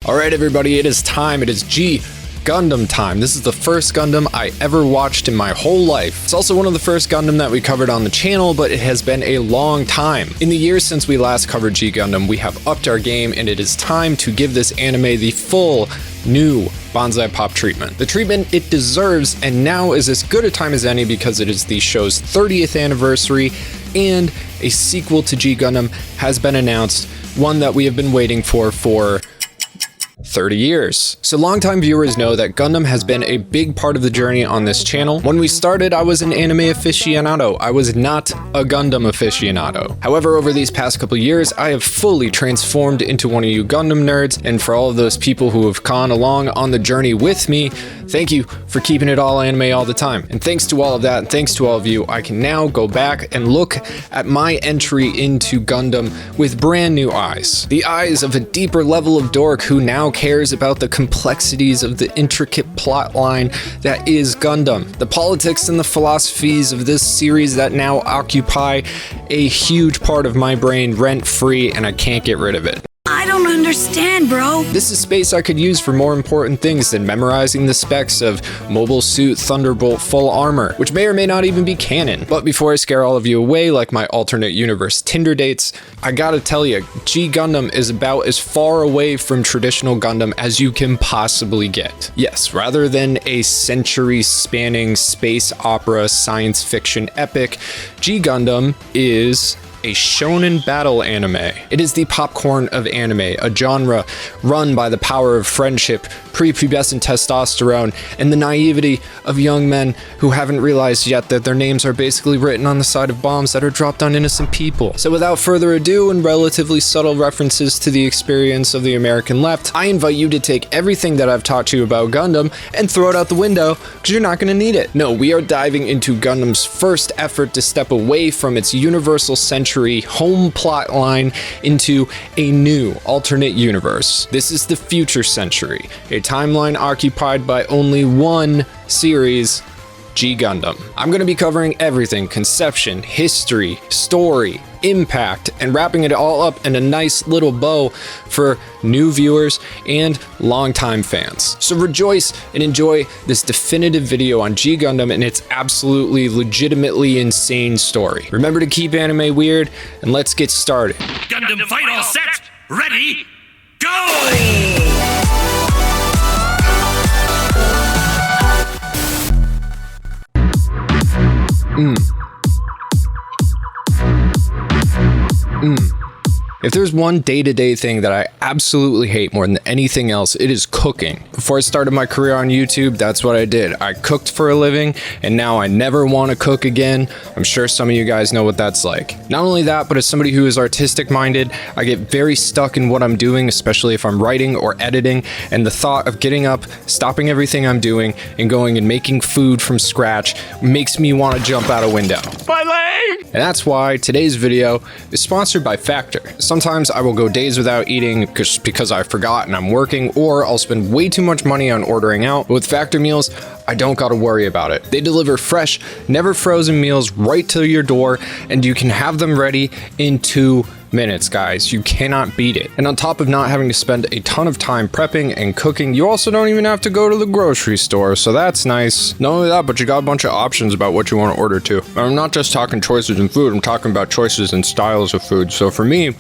Alright everybody, it is time. It is Gundam time. This is the first Gundam I ever watched in my whole life. It's also one of the first Gundam that we covered on the channel, but it has been a long time. In the years since we last covered Gundam, we have upped our game, and it is time to give this anime the full new Bonsai Pop treatment. The treatment it deserves, and now is as good a time as any because it is the show's 30th anniversary, and a sequel to Gundam has been announced, one that we have been waiting for 30 years. So longtime viewers know that Gundam has been a big part of the journey on this channel. When we started, I was an anime aficionado. I was not a Gundam aficionado. However, over these past couple years, I have fully transformed into one of you Gundam nerds, and for all of those people who have gone along on the journey with me, thank you for keeping it all anime all the time. And thanks to all of that, and thanks to all of you, I can now go back and look at my entry into Gundam with brand new eyes. The eyes of a deeper level of dork who now cares about the complexities of the intricate plot line that is Gundam. The politics and the philosophies of this series that now occupy a huge part of my brain rent-free, and I can't get rid of it. I don't understand, bro. This is space I could use for more important things than memorizing the specs of Mobile Suit Thunderbolt Full Armor, which may or may not even be canon. But before I scare all of you away like my alternate universe Tinder dates, I gotta tell you, Gundam is about as far away from traditional Gundam as you can possibly get. Yes, rather than a century-spanning space opera science fiction epic, Gundam is a shonen battle anime. It is the popcorn of anime, a genre run by the power of friendship, prepubescent testosterone, and the naivety of young men who haven't realized yet that their names are basically written on the side of bombs that are dropped on innocent people. So without further ado, and relatively subtle references to the experience of the American left, I invite you to take everything that I've taught you about Gundam and throw it out the window, because you're not going to need it. No, we are diving into Gundam's first effort to step away from its universal century home plot line into a new alternate universe. This is the future century, a timeline occupied by only one series, Gundam. I'm going to be covering everything: conception, history, story, impact, and wrapping it all up in a nice little bow for new viewers and longtime fans. So rejoice and enjoy this definitive video on Gundam and its absolutely legitimately insane story. Remember to keep anime weird, and let's get started. Gundam Fight all set, ready, go! If there's one day-to-day thing that I absolutely hate more than anything else, it is cooking. Before I started my career on YouTube, that's what I did. I cooked for a living, and now I never want to cook again. I'm sure some of you guys know what that's like. Not only that, but as somebody who is artistic-minded, I get very stuck in what I'm doing, especially if I'm writing or editing, and the thought of getting up, stopping everything I'm doing, and going and making food from scratch makes me want to jump out a window. My leg! And that's why today's video is sponsored by Factor. Sometimes I will go days without eating because I forgot and I'm working, or I'll spend way too much money on ordering out. But with Factor meals, I don't gotta worry about it. They deliver fresh, never frozen meals right to your door, and you can have them ready in 2 minutes, guys. You cannot beat it. And on top of not having to spend a ton of time prepping and cooking, you also don't even have to go to the grocery store, so that's nice. Not only that, but you got a bunch of options about what you want to order too. I'm not just talking choices in food, I'm talking about choices in styles of food. So for me,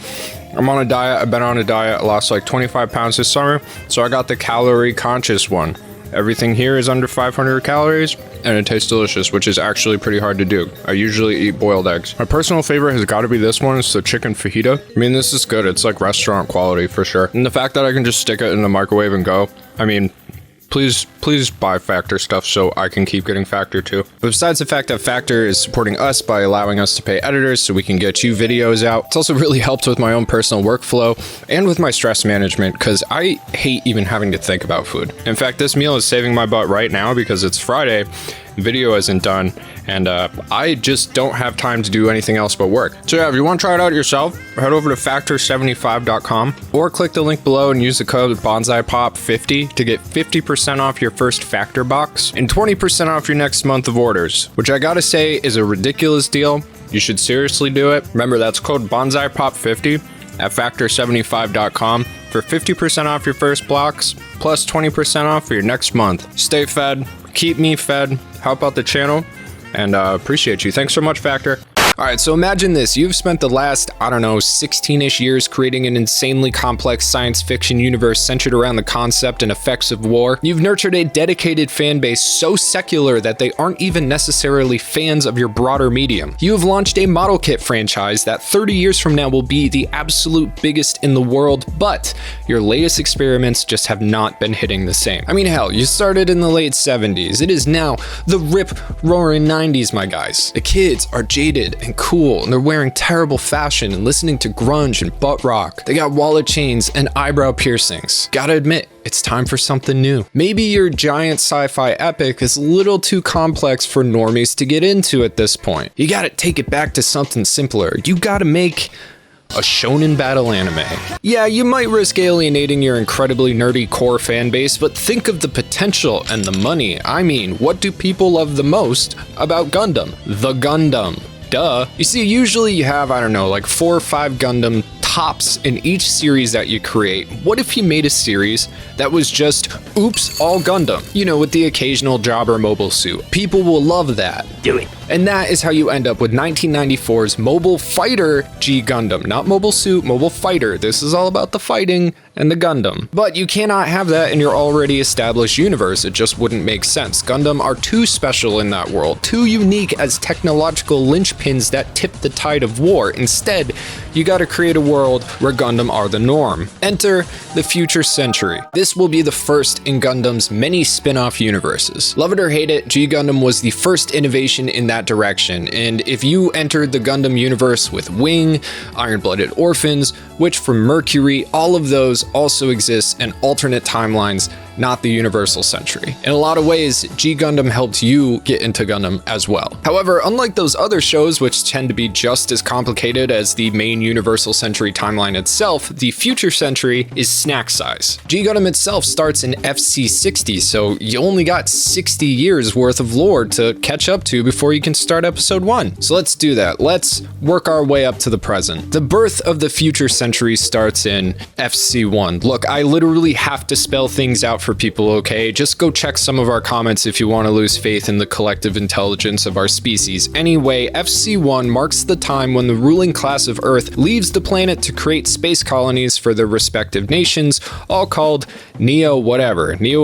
I'm on a diet. I've been on a diet. I lost like 25 pounds this summer, so I got the calorie conscious one. Everything here is under 500 calories, and it tastes delicious, which is actually pretty hard to do. I usually eat boiled eggs. My personal favorite has got to be this one. It's the chicken fajita. I mean, this is good. It's like restaurant quality for sure. And the fact that I can just stick it in the microwave and go, I mean, please buy Factor stuff so I can keep getting Factor too. But besides the fact that Factor is supporting us by allowing us to pay editors so we can get you videos out, it's also really helped with my own personal workflow and with my stress management, because I hate even having to think about food. In fact, this meal is saving my butt right now because it's Friday, video isn't done, and I just don't have time to do anything else but work. So yeah, if you want to try it out yourself, head over to factor75.com or click the link below and use the code bonsaipop50 to get 50% off your first Factor box and 20% off your next month of orders, which I gotta say is a ridiculous deal. You should seriously do it. Remember, that's code bonsaipop50 at factor75.com for for 50% off your first box, plus 20% off for your next month. Stay fed, keep me fed, help out the channel, and appreciate you. Thanks so much, Factor. Alright, so imagine this. You've spent the last, 16-ish years creating an insanely complex science fiction universe centered around the concept and effects of war. You've nurtured a dedicated fan base so secular that they aren't even necessarily fans of your broader medium. You have launched a model kit franchise that 30 years from now will be the absolute biggest in the world, but your latest experiments just have not been hitting the same. I mean, hell, you started in the late 70s. It is now the rip-roaring 90s, my guys. The kids are jaded and cool, and they're wearing terrible fashion and listening to grunge and butt rock. They got wallet chains and eyebrow piercings. Gotta admit, it's time for something new. Maybe your giant sci-fi epic is a little too complex for normies to get into at this point. You gotta take it back to something simpler. You gotta make a shonen battle anime. Yeah, you might risk alienating your incredibly nerdy core fan base, but think of the potential and the money. I mean, what do people love the most about Gundam? The Gundam. Duh. You see, usually you have, 4 or 5 Gundam tops in each series that you create. What if you made a series that was just, oops, all Gundam? You know, with the occasional jobber mobile suit. People will love that. Do it. And that is how you end up with 1994's Mobile Fighter G Gundam. Not Mobile Suit, Mobile Fighter. This is all about the fighting and the Gundam. But you cannot have that in your already established universe. It just wouldn't make sense. Gundam are too special in that world, too unique as technological linchpins that tip the tide of war. Instead, you gotta create a world where Gundam are the norm. Enter the future century. This will be the first in Gundam's many spin-off universes. Love it or hate it, G Gundam was the first innovation in that direction, and if you entered the Gundam universe with Wing, Iron-Blooded Orphans, Witch from Mercury, all of those also exist in alternate timelines, not the universal century. In a lot of ways, G Gundam helped you get into Gundam as well. However, unlike those other shows which tend to be just as complicated as the main universal century timeline itself, the future century is snack size. G Gundam itself starts in FC 60, so you only got 60 years worth of lore to catch up to before you can start episode 1. So let's do that. Let's work our way up to the present. The birth of the future century starts in FC 1. Look, I literally have to spell things out for people, okay? Just go check some of our comments if you want to lose faith in the collective intelligence of our species. Anyway, FC1 marks the time when the ruling class of Earth leaves the planet to create space colonies for their respective nations, all called Neo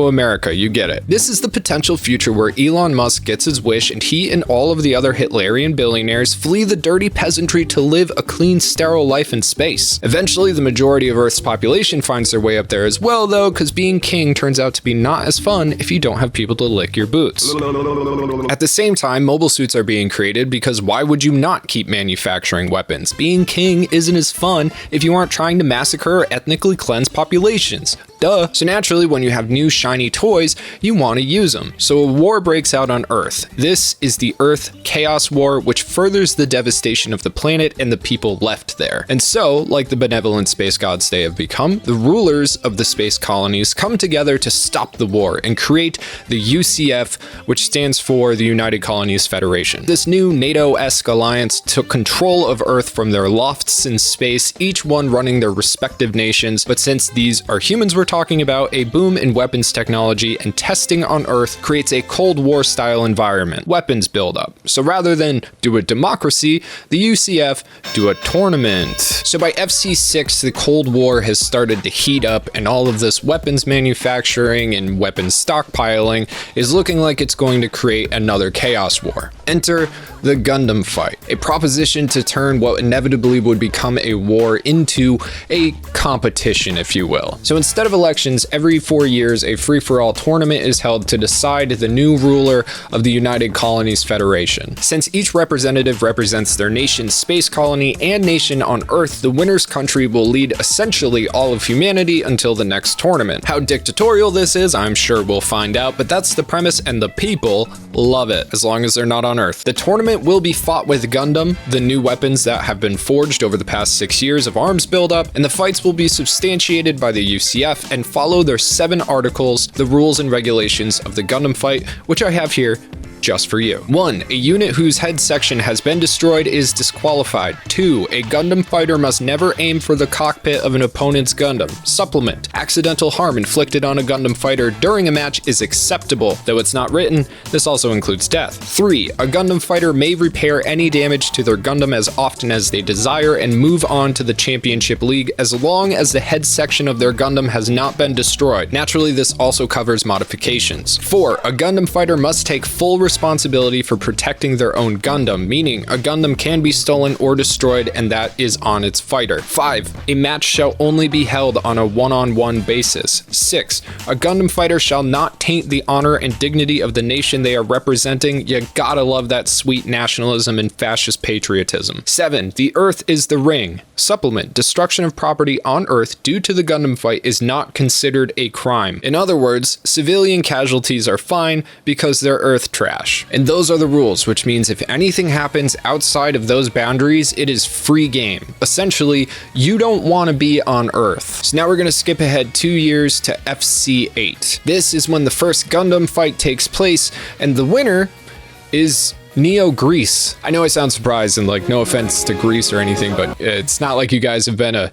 America, you get it. This is the potential future where Elon Musk gets his wish and he and all of the other Hitlerian billionaires flee the dirty peasantry to live a clean, sterile life in space. Eventually, the majority of Earth's population finds their way up there as well, though, because being king turns out to be not as fun if you don't have people to lick your boots. At the same time, mobile suits are being created because why would you not keep manufacturing weapons? Being king isn't as fun if you aren't trying to massacre or ethnically cleanse populations. Duh. So naturally, when you have new shiny toys, you want to use them. So a war breaks out on Earth. This is the Earth Chaos War, which furthers the devastation of the planet and the people left there. And so, like the benevolent space gods they have become, the rulers of the space colonies come together to stop the war and create the UCF, which stands for the United Colonies Federation. This new NATO-esque alliance took control of Earth from their lofts in space, each one running their respective nations. But since these are humans we're talking about, a boom in weapons technology and testing on Earth creates a Cold War style environment. Weapons build up. So rather than do a democracy, the UCF do a tournament. So by FC6, the Cold War has started to heat up, and all of this weapons manufacturing and weapons stockpiling is looking like it's going to create another chaos war. Enter the Gundam Fight, a proposition to turn what inevitably would become a war into a competition, if you will. So instead of elections, every 4 years, a free-for-all tournament is held to decide the new ruler of the United Colonies Federation. Since each representative represents their nation's space colony and nation on Earth, the winner's country will lead essentially all of humanity until the next tournament. How dictatorial this is, I'm sure we'll find out, but that's the premise and the people love it, as long as they're not on Earth. The tournament will be fought with Gundam, the new weapons that have been forged over the past 6 years of arms buildup, and the fights will be substantiated by the UCF and follow their 7 articles, the rules and regulations of the Gundam Fight, which I have here just for you. 1. A unit whose head section has been destroyed is disqualified. 2. A Gundam fighter must never aim aim for the cockpit of an opponent's Gundam. Supplement. Accidental harm inflicted on a Gundam fighter during a match is acceptable, though it's not written. This also includes death. 3. A Gundam fighter may repair any damage to their Gundam as often as they desire and move on to the Championship League as long as the head section of their Gundam has not been destroyed. Naturally, this also covers modifications. 4. A Gundam fighter must take full responsibility for protecting their own Gundam, meaning a Gundam can be stolen or destroyed and that is on its fighter. 5. A match shall only be held on a one-on-one basis. 6. A Gundam fighter shall not taint the honor and dignity of the nation they are representing. You gotta love that sweet nationalism and fascist patriotism. 7. The Earth is the ring. Supplement. Destruction of property on Earth due to the Gundam fight is not considered a crime. In other words, civilian casualties are fine because they're Earth trash. And those are the rules, which means if anything happens outside of those boundaries, it is free game. Essentially, you don't want to be on Earth. So now we're going to skip ahead 2 years to FC8. This is when the first Gundam fight takes place, and the winner is Neo Greece. I know I sound surprised, and like, no offense to Greece or anything, but it's not like you guys have been a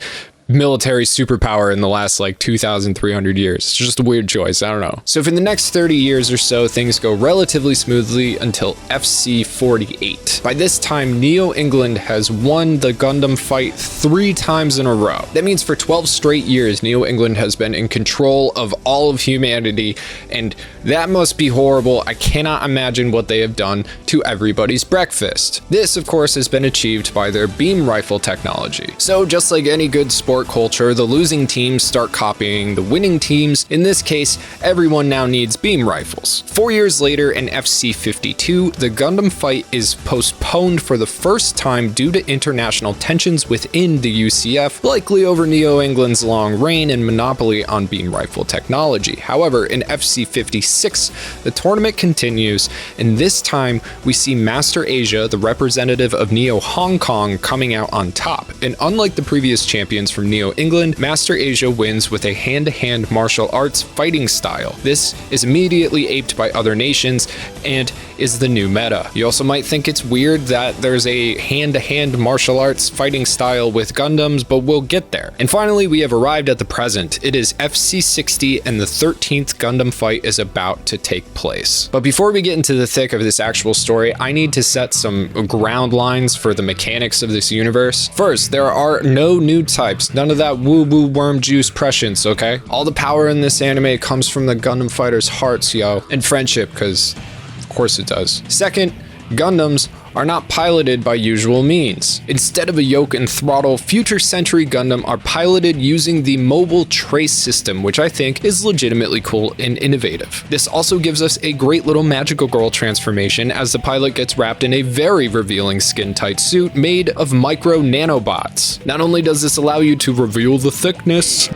military superpower in the last like 2,300 years. It's just a weird choice. I don't know. So for the next 30 years or so, things go relatively smoothly until FC 48. By this time, Neo England has won the Gundam fight 3 times in a row. That means for 12 straight years, Neo England has been in control of all of humanity, and that must be horrible. I cannot imagine what they have done to everybody's breakfast. This, of course, has been achieved by their beam rifle technology. So just like any good sport culture, the losing teams start copying the winning teams. In this case, everyone now needs beam rifles. 4 years later, in FC 52, the Gundam fight is postponed for the first time due to international tensions within the UCF, likely over Neo England's long reign and monopoly on beam rifle technology. However, in FC 56, the tournament continues, and this time we see Master Asia, the representative of Neo Hong Kong, coming out on top. And unlike the previous champions from Neo England, Master Asia wins with a hand-to-hand martial arts fighting style. This is immediately aped by other nations and is the new meta. You also might think it's weird that there's a hand-to-hand martial arts fighting style with Gundams, but we'll get there. And finally, we have arrived at the present. It is FC 60 and the 13th Gundam fight is about to take place. But before we get into the thick of this actual story, I need to set some ground lines for the mechanics of this universe. First, there are no new types, none of that woo-woo worm juice prescience, okay? All the power in this anime comes from the Gundam fighters' hearts, yo, and friendship, because of course it does. Second, Gundams are not piloted by usual means. Instead of a yoke and throttle, future century Gundam are piloted using the mobile trace system, which I think is legitimately cool and innovative. This also gives us a great little magical girl transformation as the pilot gets wrapped in a very revealing skin-tight suit made of micro nanobots. Not only does this allow you to reveal the thickness,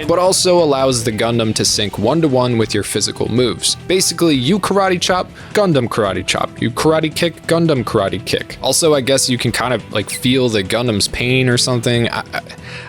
but also allows the Gundam to sync one-to-one with your physical moves. Basically, you karate chop, Gundam karate chop. You karate kick, Gundam karate kick. Also, I guess you can kind of like feel the Gundam's pain or something. I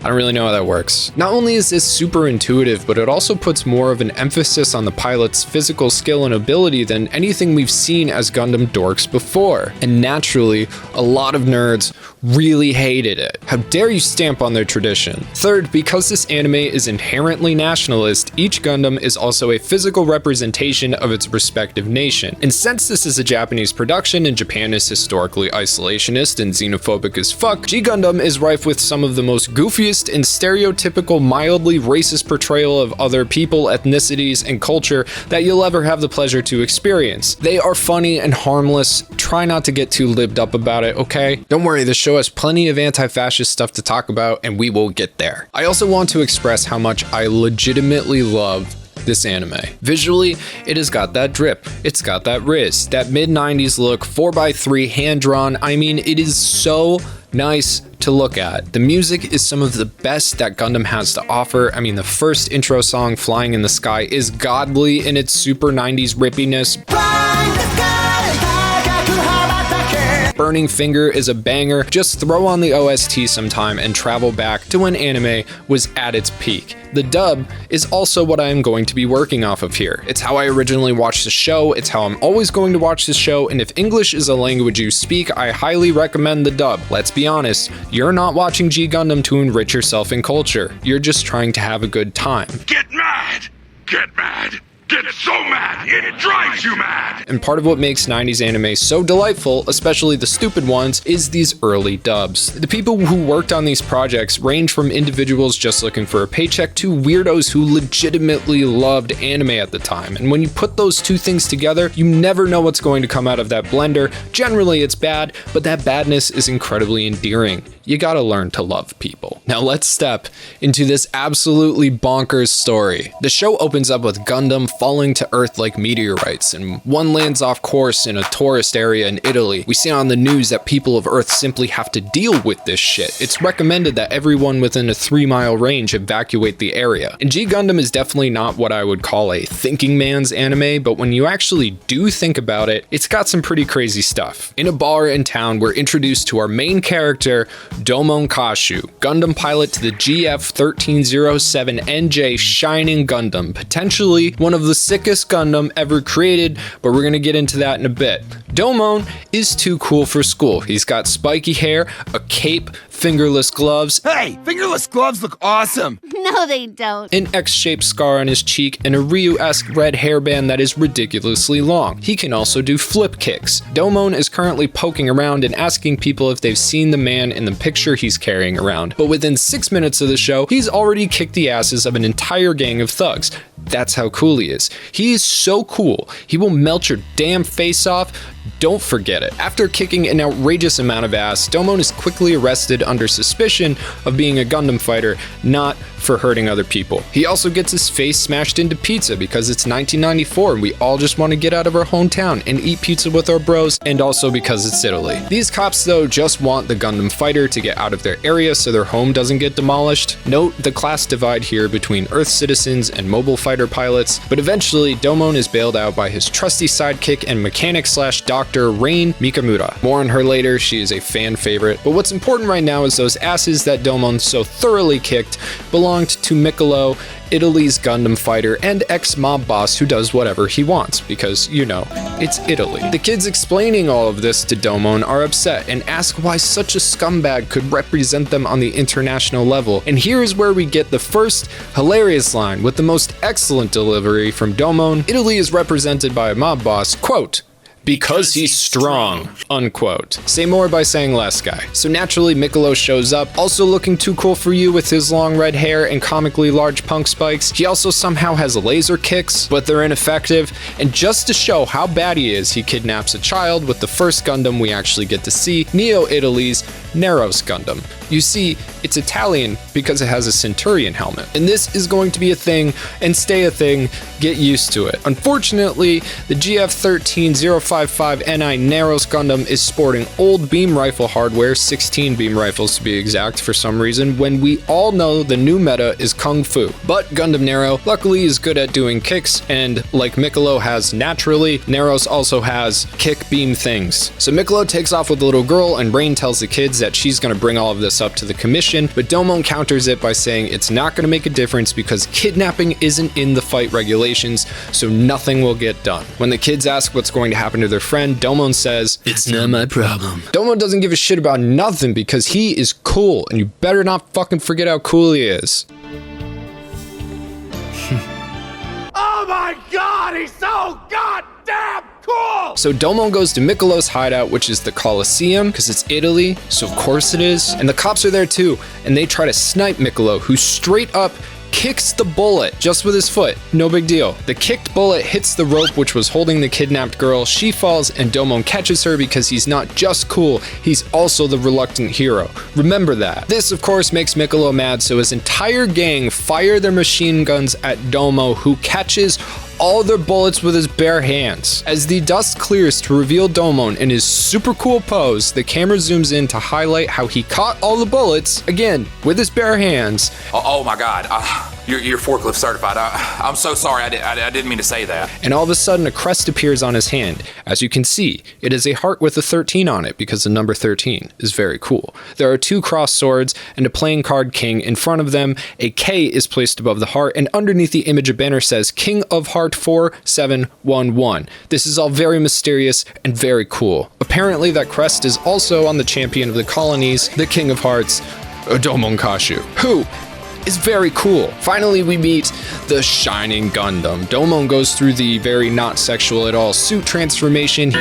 don't really know how that works. Not only is this super intuitive, but it also puts more of an emphasis on the pilot's physical skill and ability than anything we've seen as Gundam dorks before. And naturally, a lot of nerds really hated it. How dare you stamp on their tradition? Third, because this anime is inherently nationalist, each Gundam is also a physical representation of its respective nation. And since this is a Japanese production and Japan is historically isolationist and xenophobic as fuck, G Gundam is rife with some of the most goofiest and stereotypical mildly racist portrayal of other people, ethnicities, and culture that you'll ever have the pleasure to experience. They are funny and harmless. Try not to get too libbed up about it, okay? Don't worry, the show has plenty of anti-fascist stuff to talk about, and we will get there. I also want to express how much I legitimately love this anime. Visually, it has got that drip, it's got that riz, that mid-90s look, 4x3 hand-drawn. I mean, it is so nice to look at. The music is some of the best that Gundam has to offer. I mean, the first intro song, Flying in the Sky, is godly in its super 90s rippiness. Burning Finger is a banger. Just throw on the OST sometime and travel back to when anime was at its peak. The dub is also what I am going to be working off of here. It's how I originally watched the show, it's how I'm always going to watch the show, and if English is a language you speak, I highly recommend the dub. Let's be honest, you're not watching G Gundam to enrich yourself in culture. You're just trying to have a good time. Get mad! Get mad! Get so mad, it drives you mad! And part of what makes 90s anime so delightful, especially the stupid ones, is these early dubs. The people who worked on these projects range from individuals just looking for a paycheck to weirdos who legitimately loved anime at the time. And when you put those two things together, you never know what's going to come out of that blender. Generally it's bad, but that badness is incredibly endearing. You gotta learn to love people. Now let's step into this absolutely bonkers story. The show opens up with Gundam falling to Earth like meteorites, and one lands off course in a tourist area in Italy. We see on the news that people of Earth simply have to deal with this shit. It's recommended that everyone within a 3-mile range evacuate the area. And G Gundam is definitely not what I would call a thinking man's anime, but when you actually do think about it, it's got some pretty crazy stuff. In a bar in town, we're introduced to our main character, Domon Kashu, Gundam pilot to the GF1307NJ Shining Gundam, potentially one of the sickest Gundam ever created, but we're gonna get into that in a bit. Domon is too cool for school. He's got spiky hair, a cape, fingerless gloves. Hey, fingerless gloves look awesome. No, they don't. An X-shaped scar on his cheek, and a Ryu-esque red hairband that is ridiculously long. He can also do flip kicks. Domon is currently poking around and asking people if they've seen the man in the picture he's carrying around. But within 6 minutes of the show, he's already kicked the asses of an entire gang of thugs. That's how cool he is. He is so cool. He will melt your damn face off. Don't forget it. After kicking an outrageous amount of ass, Domon is quickly arrested under suspicion of being a Gundam fighter, not for hurting other people. He also gets his face smashed into pizza because it's 1994 and we all just want to get out of our hometown and eat pizza with our bros, and also because it's Italy. These cops though just want the Gundam fighter to get out of their area so their home doesn't get demolished. Note the class divide here between Earth citizens and mobile fighter pilots, but eventually Domon is bailed out by his trusty sidekick and mechanic slash doctor Rain Mikamura. More on her later, she is a fan favorite, but what's important right now is those asses that Domon so thoroughly kicked belonged to Miccolo, Italy's Gundam fighter and ex-mob boss who does whatever he wants, because, you know, it's Italy. The kids explaining all of this to Domon are upset and ask why such a scumbag could represent them on the international level, and here is where we get the first hilarious line with the most excellent delivery from Domon. Italy is represented by a mob boss, quote, because he's strong, unquote. Say more by saying less, guy. So naturally, Miccolo shows up, also looking too cool for you with his long red hair and comically large punk spikes. He also somehow has laser kicks, but they're ineffective. And just to show how bad he is, he kidnaps a child with the first Gundam we actually get to see, Neo Italy's Neros Gundam. You see, it's Italian because it has a Centurion helmet. And this is going to be a thing and stay a thing. Get used to it. Unfortunately, the GF13055NI Neros Gundam is sporting old beam rifle hardware, 16 beam rifles to be exact for some reason, when we all know the new meta is Kung Fu. But Gundam Nero luckily is good at doing kicks, and like Miccolo has naturally, Neros also has kick beam things. So Miccolo takes off with the little girl, and Rain tells the kids that she's gonna bring all of this up to the commission, but Domon counters it by saying it's not gonna make a difference because kidnapping isn't in the fight regulations, so nothing will get done. When the kids ask what's going to happen to their friend, Domon says, it's not my problem. Domon doesn't give a shit about nothing because he is cool, and you better not fucking forget how cool he is. Oh my god, he's so goddamn cool! So Domon goes to Miccolo's hideout, which is the Colosseum, because it's Italy, so of course it is. And the cops are there too, and they try to snipe Miccolo, who straight up kicks the bullet just with his foot. No big deal. The kicked bullet hits the rope which was holding the kidnapped girl. She falls and Domon catches her because he's not just cool, he's also the reluctant hero. Remember that. This of course makes Miccolo mad, so his entire gang fire their machine guns at Domon, who catches all their bullets with his bare hands. As the dust clears to reveal Domon in his super cool pose, the camera zooms in to highlight how he caught all the bullets, again, with his bare hands. Oh my god. You're forklift certified. I'm so sorry. I didn't mean to say that. And all of a sudden, a crest appears on his hand. As you can see, it is a heart with a 13 on it because the number 13 is very cool. There are 2 crossed swords and a playing card king. In front of them, a K is placed above the heart, and underneath the image, a banner says King of Heart 4711. This is all very mysterious and very cool. Apparently, that crest is also on the champion of the colonies, the King of Hearts, Domon, who is very cool. Finally, we meet the Shining Gundam. Domon goes through the very not sexual at all suit transformation.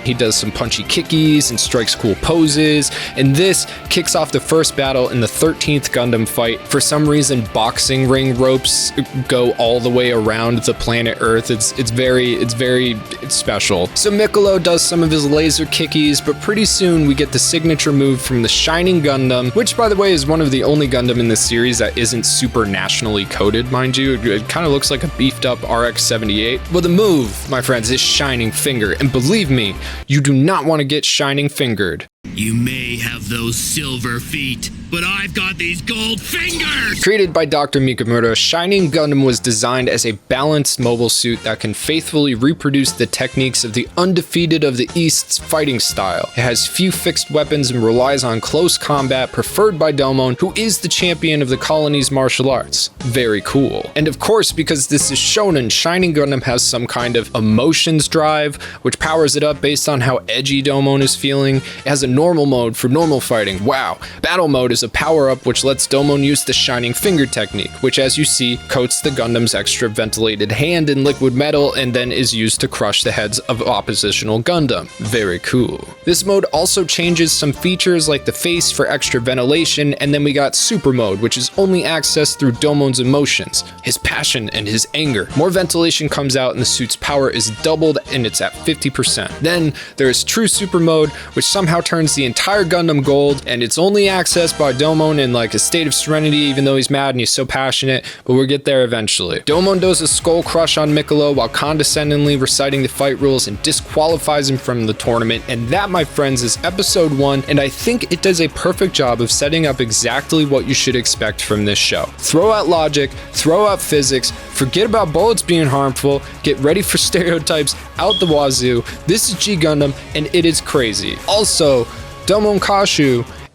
He does some punchy kickies and strikes cool poses, and this kicks off the first battle in the 13th Gundam Fight. For some reason, boxing ring ropes go all the way around the planet Earth. It's very special. So Miccolo does some of his laser kickies, but pretty soon we get the signature move from the Shining Gundam, which by the way is one of the only Gundam in this series that isn't super nationally coded, mind you. It kind of looks like a beefed up RX-78. Well, the move, my friends, is Shining Finger, and believe me, you do not want to get shining fingered. You may have those silver feet, but I've got these gold fingers! Created by Dr. Mikamura, Shining Gundam was designed as a balanced mobile suit that can faithfully reproduce the techniques of the undefeated of the East's fighting style. It has few fixed weapons and relies on close combat, preferred by Domon, who is the champion of the colony's martial arts. Very cool. And of course, because this is shonen, Shining Gundam has some kind of emotions drive, which powers it up based on how edgy Domon is feeling. It has a normal mode for normal fighting. Wow. Battle mode is a power-up which lets Domon use the Shining Finger technique, which as you see, coats the Gundam's extra ventilated hand in liquid metal and then is used to crush the heads of oppositional Gundam. Very cool. This mode also changes some features like the face for extra ventilation, and then we got Super Mode, which is only accessed through Domon's emotions, his passion and his anger. More ventilation comes out and the suit's power is doubled and it's at 50%. Then there's True Super Mode, which somehow turns the entire Gundam gold, and it's only accessed by Domon in like a state of serenity, even though he's mad and he's so passionate, but we'll get there eventually. Domon does a skull crush on Miccolo while condescendingly reciting the fight rules and disqualifies him from the tournament, and that, my friends, is episode 1, and I think it does a perfect job of setting up exactly what you should expect from this show. Throw out logic, throw out physics, forget about bullets being harmful, get ready for stereotypes out the wazoo. This is G Gundam, and it is crazy. Also, Domon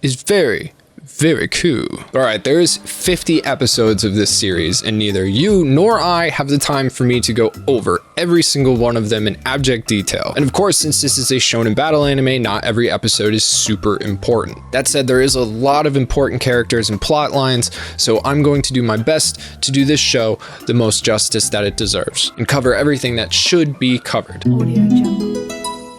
is very cool. Alright, there's 50 episodes of this series, and neither you nor I have the time for me to go over every single one of them in abject detail. And of course, since this is a shonen battle anime, not every episode is super important. That said, there is a lot of important characters and plot lines, so I'm going to do my best to do this show the most justice that it deserves, and cover everything that should be covered.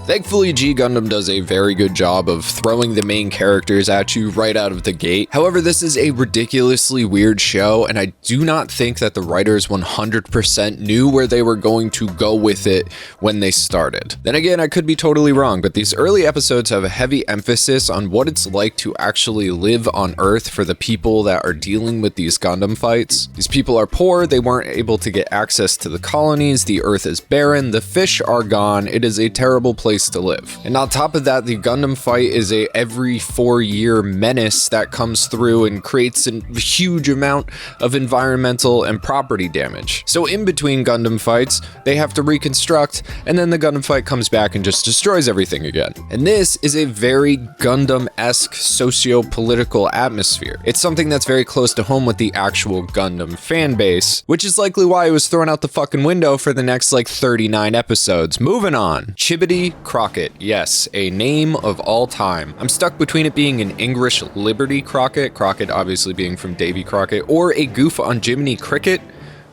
Thankfully, G Gundam does a very good job of throwing the main characters at you right out of the gate. However, this is a ridiculously weird show, and I do not think that the writers 100% knew where they were going to go with it when they started. Then again, I could be totally wrong, but these early episodes have a heavy emphasis on what it's like to actually live on Earth for the people that are dealing with these Gundam fights. These people are poor, they weren't able to get access to the colonies, the Earth is barren, the fish are gone, it is a terrible place to live. And on top of that, the Gundam Fight is a every 4-year menace that comes through and creates a huge amount of environmental and property damage. So in between Gundam fights, they have to reconstruct, and then the Gundam Fight comes back and just destroys everything again. And this is a very Gundam-esque socio-political atmosphere. It's something that's very close to home with the actual Gundam fan base, which is likely why it was thrown out the fucking window for the next like 39 episodes. Moving on. Chibity Crockett, yes, a name of all time. I'm stuck between it being an English Liberty Crockett, Crockett obviously being from Davy Crockett, or a goof on Jiminy Cricket,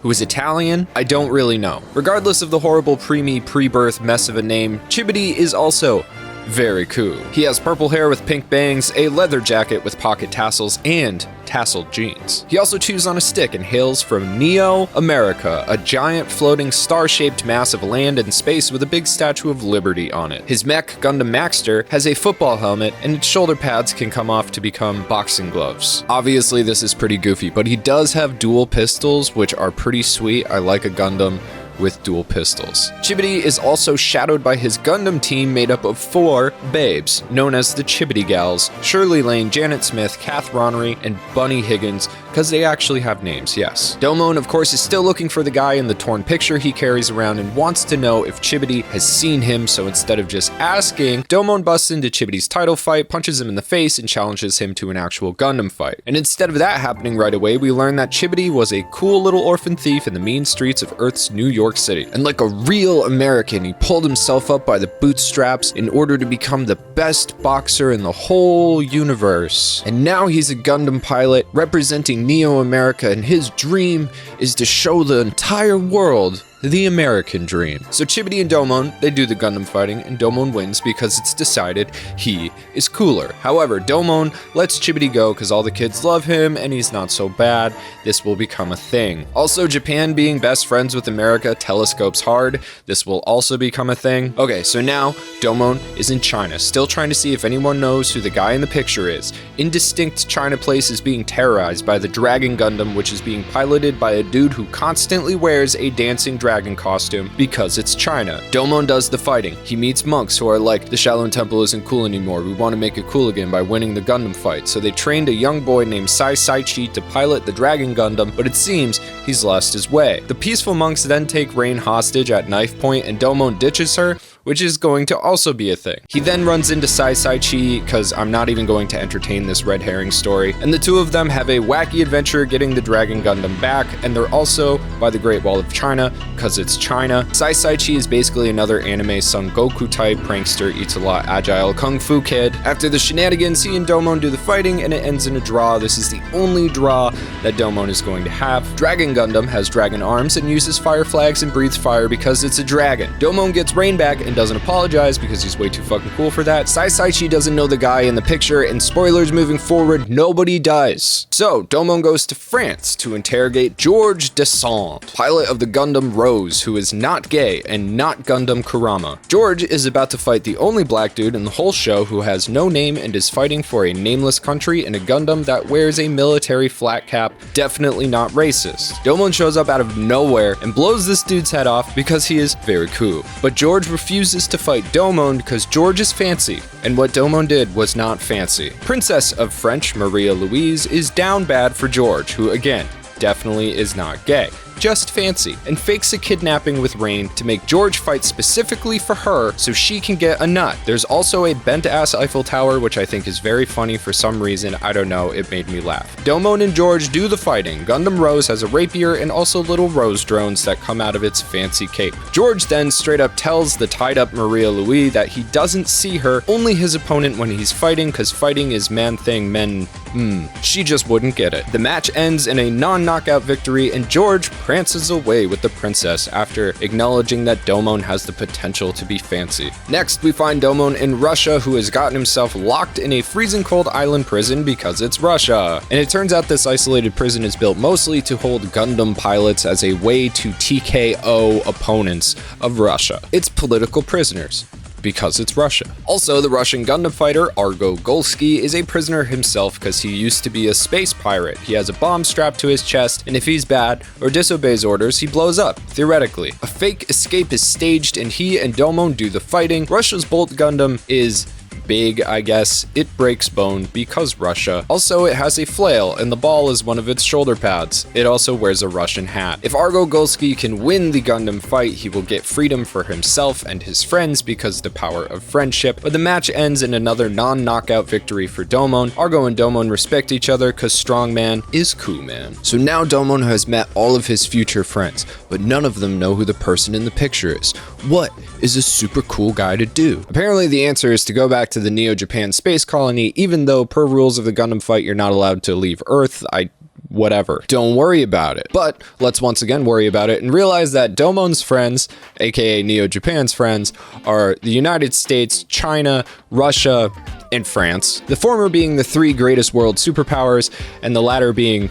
who is Italian. I don't really know. Regardless of the horrible preemie pre-birth mess of a name, Chibity is also very cool. He has purple hair with pink bangs, a leather jacket with pocket tassels, and tasseled jeans. He also chews on a stick and hails from Neo America, a giant floating star-shaped mass of land and space with a big Statue of Liberty on it. His mech, Gundam Maxter, has a football helmet, and its shoulder pads can come off to become boxing gloves. Obviously, this is pretty goofy, but he does have dual pistols, which are pretty sweet. I like a Gundam with dual pistols. Chibity is also shadowed by his Gundam team made up of 4 babes, known as the Chibity Gals: Shirley Lane, Janet Smith, Kath Ronnery, and Bunny Higgins, because they actually have names, yes. Domon, of course, is still looking for the guy in the torn picture he carries around and wants to know if Chibity has seen him, so instead of just asking, Domon busts into Chibity's title fight, punches him in the face, and challenges him to an actual Gundam fight. And instead of that happening right away, we learn that Chibity was a cool little orphan thief in the mean streets of Earth's New York City. And like a real American, he pulled himself up by the bootstraps in order to become the best boxer in the whole universe. And now he's a Gundam pilot representing Neo America, and his dream is to show the entire world the American dream. So Chibity and Domon, they do the Gundam fighting, and Domon wins because it's decided he is cooler. However, Domon lets Chibity go because all the kids love him and he's not so bad. This will become a thing. Also, Japan being best friends with America telescopes hard. This will also become a thing. Okay, so now Domon is in China, still trying to see if anyone knows who the guy in the picture is. Indistinct China place is being terrorized by the Dragon Gundam, which is being piloted by a dude who constantly wears a dancing dragon costume because it's China. Domon does the fighting. He meets monks who are like, the Shaolin Temple isn't cool anymore. We want to make it cool again by winning the Gundam fight. So they trained a young boy named Sai Chi to pilot the Dragon Gundam, but it seems he's lost his way. The peaceful monks then take Rain hostage at knife point, and Domon ditches her, which is going to also be a thing. He then runs into Sai Chi, because I'm not even going to entertain this red herring story, and the two of them have a wacky adventure getting the Dragon Gundam back, and they're also by the Great Wall of China, because it's China. Sai Chi is basically another anime Son Goku type prankster, eats a lot agile kung fu kid. After the shenanigans, he and Domon do the fighting, and it ends in a draw. This is the only draw that Domon is going to have. Dragon Gundam has dragon arms and uses fire flags and breathes fire because it's a dragon. Domon gets Rain back and doesn't apologize because he's way too fucking cool for that. Sai Chi doesn't know the guy in the picture, and spoilers moving forward, nobody does. So Domon goes to France to interrogate George Descent, pilot of the Gundam Rose, who is not gay and not Gundam Kurama. George is about to fight the only black dude in the whole show who has no name and is fighting for a nameless country in a Gundam that wears a military flat cap, definitely not racist. Domon shows up out of nowhere and blows this dude's head off because he is very cool. But George refuses to fight Domon because George is fancy, and what Domon did was not fancy. Princess of French Maria Louise is down bad for George, who again, definitely is not gay, just fancy, and fakes a kidnapping with Rain to make George fight specifically for her so she can get a nut. There's also a bent-ass Eiffel Tower, which I think is very funny for some reason. I don't know, it made me laugh. Domon and George do the fighting. Gundam Rose has a rapier and also little rose drones that come out of its fancy cape. George then straight up tells the tied-up Maria Louise that he doesn't see her, only his opponent when he's fighting, because fighting is man thing, men. She just wouldn't get it. The match ends in a non-knockout victory, and George prances away with the princess after acknowledging that Domon has the potential to be fancy. Next, we find Domon in Russia, who has gotten himself locked in a freezing cold island prison because it's Russia. And it turns out this isolated prison is built mostly to hold Gundam pilots as a way to TKO opponents of Russia. It's political prisoners, because it's Russia. Also, the Russian Gundam fighter Argo Golsky is a prisoner himself because he used to be a space pirate. He has a bomb strapped to his chest, and if he's bad or disobeys orders, he blows up, theoretically. A fake escape is staged, and he and Domon do the fighting. Russia's Bolt Gundam is big, I guess. It breaks bone because Russia. Also, it has a flail, and the ball is one of its shoulder pads. It also wears a Russian hat. If Argo Golsky can win the Gundam fight, he will get freedom for himself and his friends because the power of friendship, but the match ends in another non-knockout victory for Domon. Argo and Domon respect each other because strong man is cool man. So now Domon has met all of his future friends, but none of them know who the person in the picture is. What is a super cool guy to do? Apparently the answer is to go back to the Neo-Japan space colony, even though per rules of the Gundam fight, you're not allowed to leave Earth. Whatever. Don't worry about it. But let's once again worry about it and realize that Domon's friends, aka Neo-Japan's friends, are the United States, China, Russia, and France. The former being the 3 greatest world superpowers, and the latter being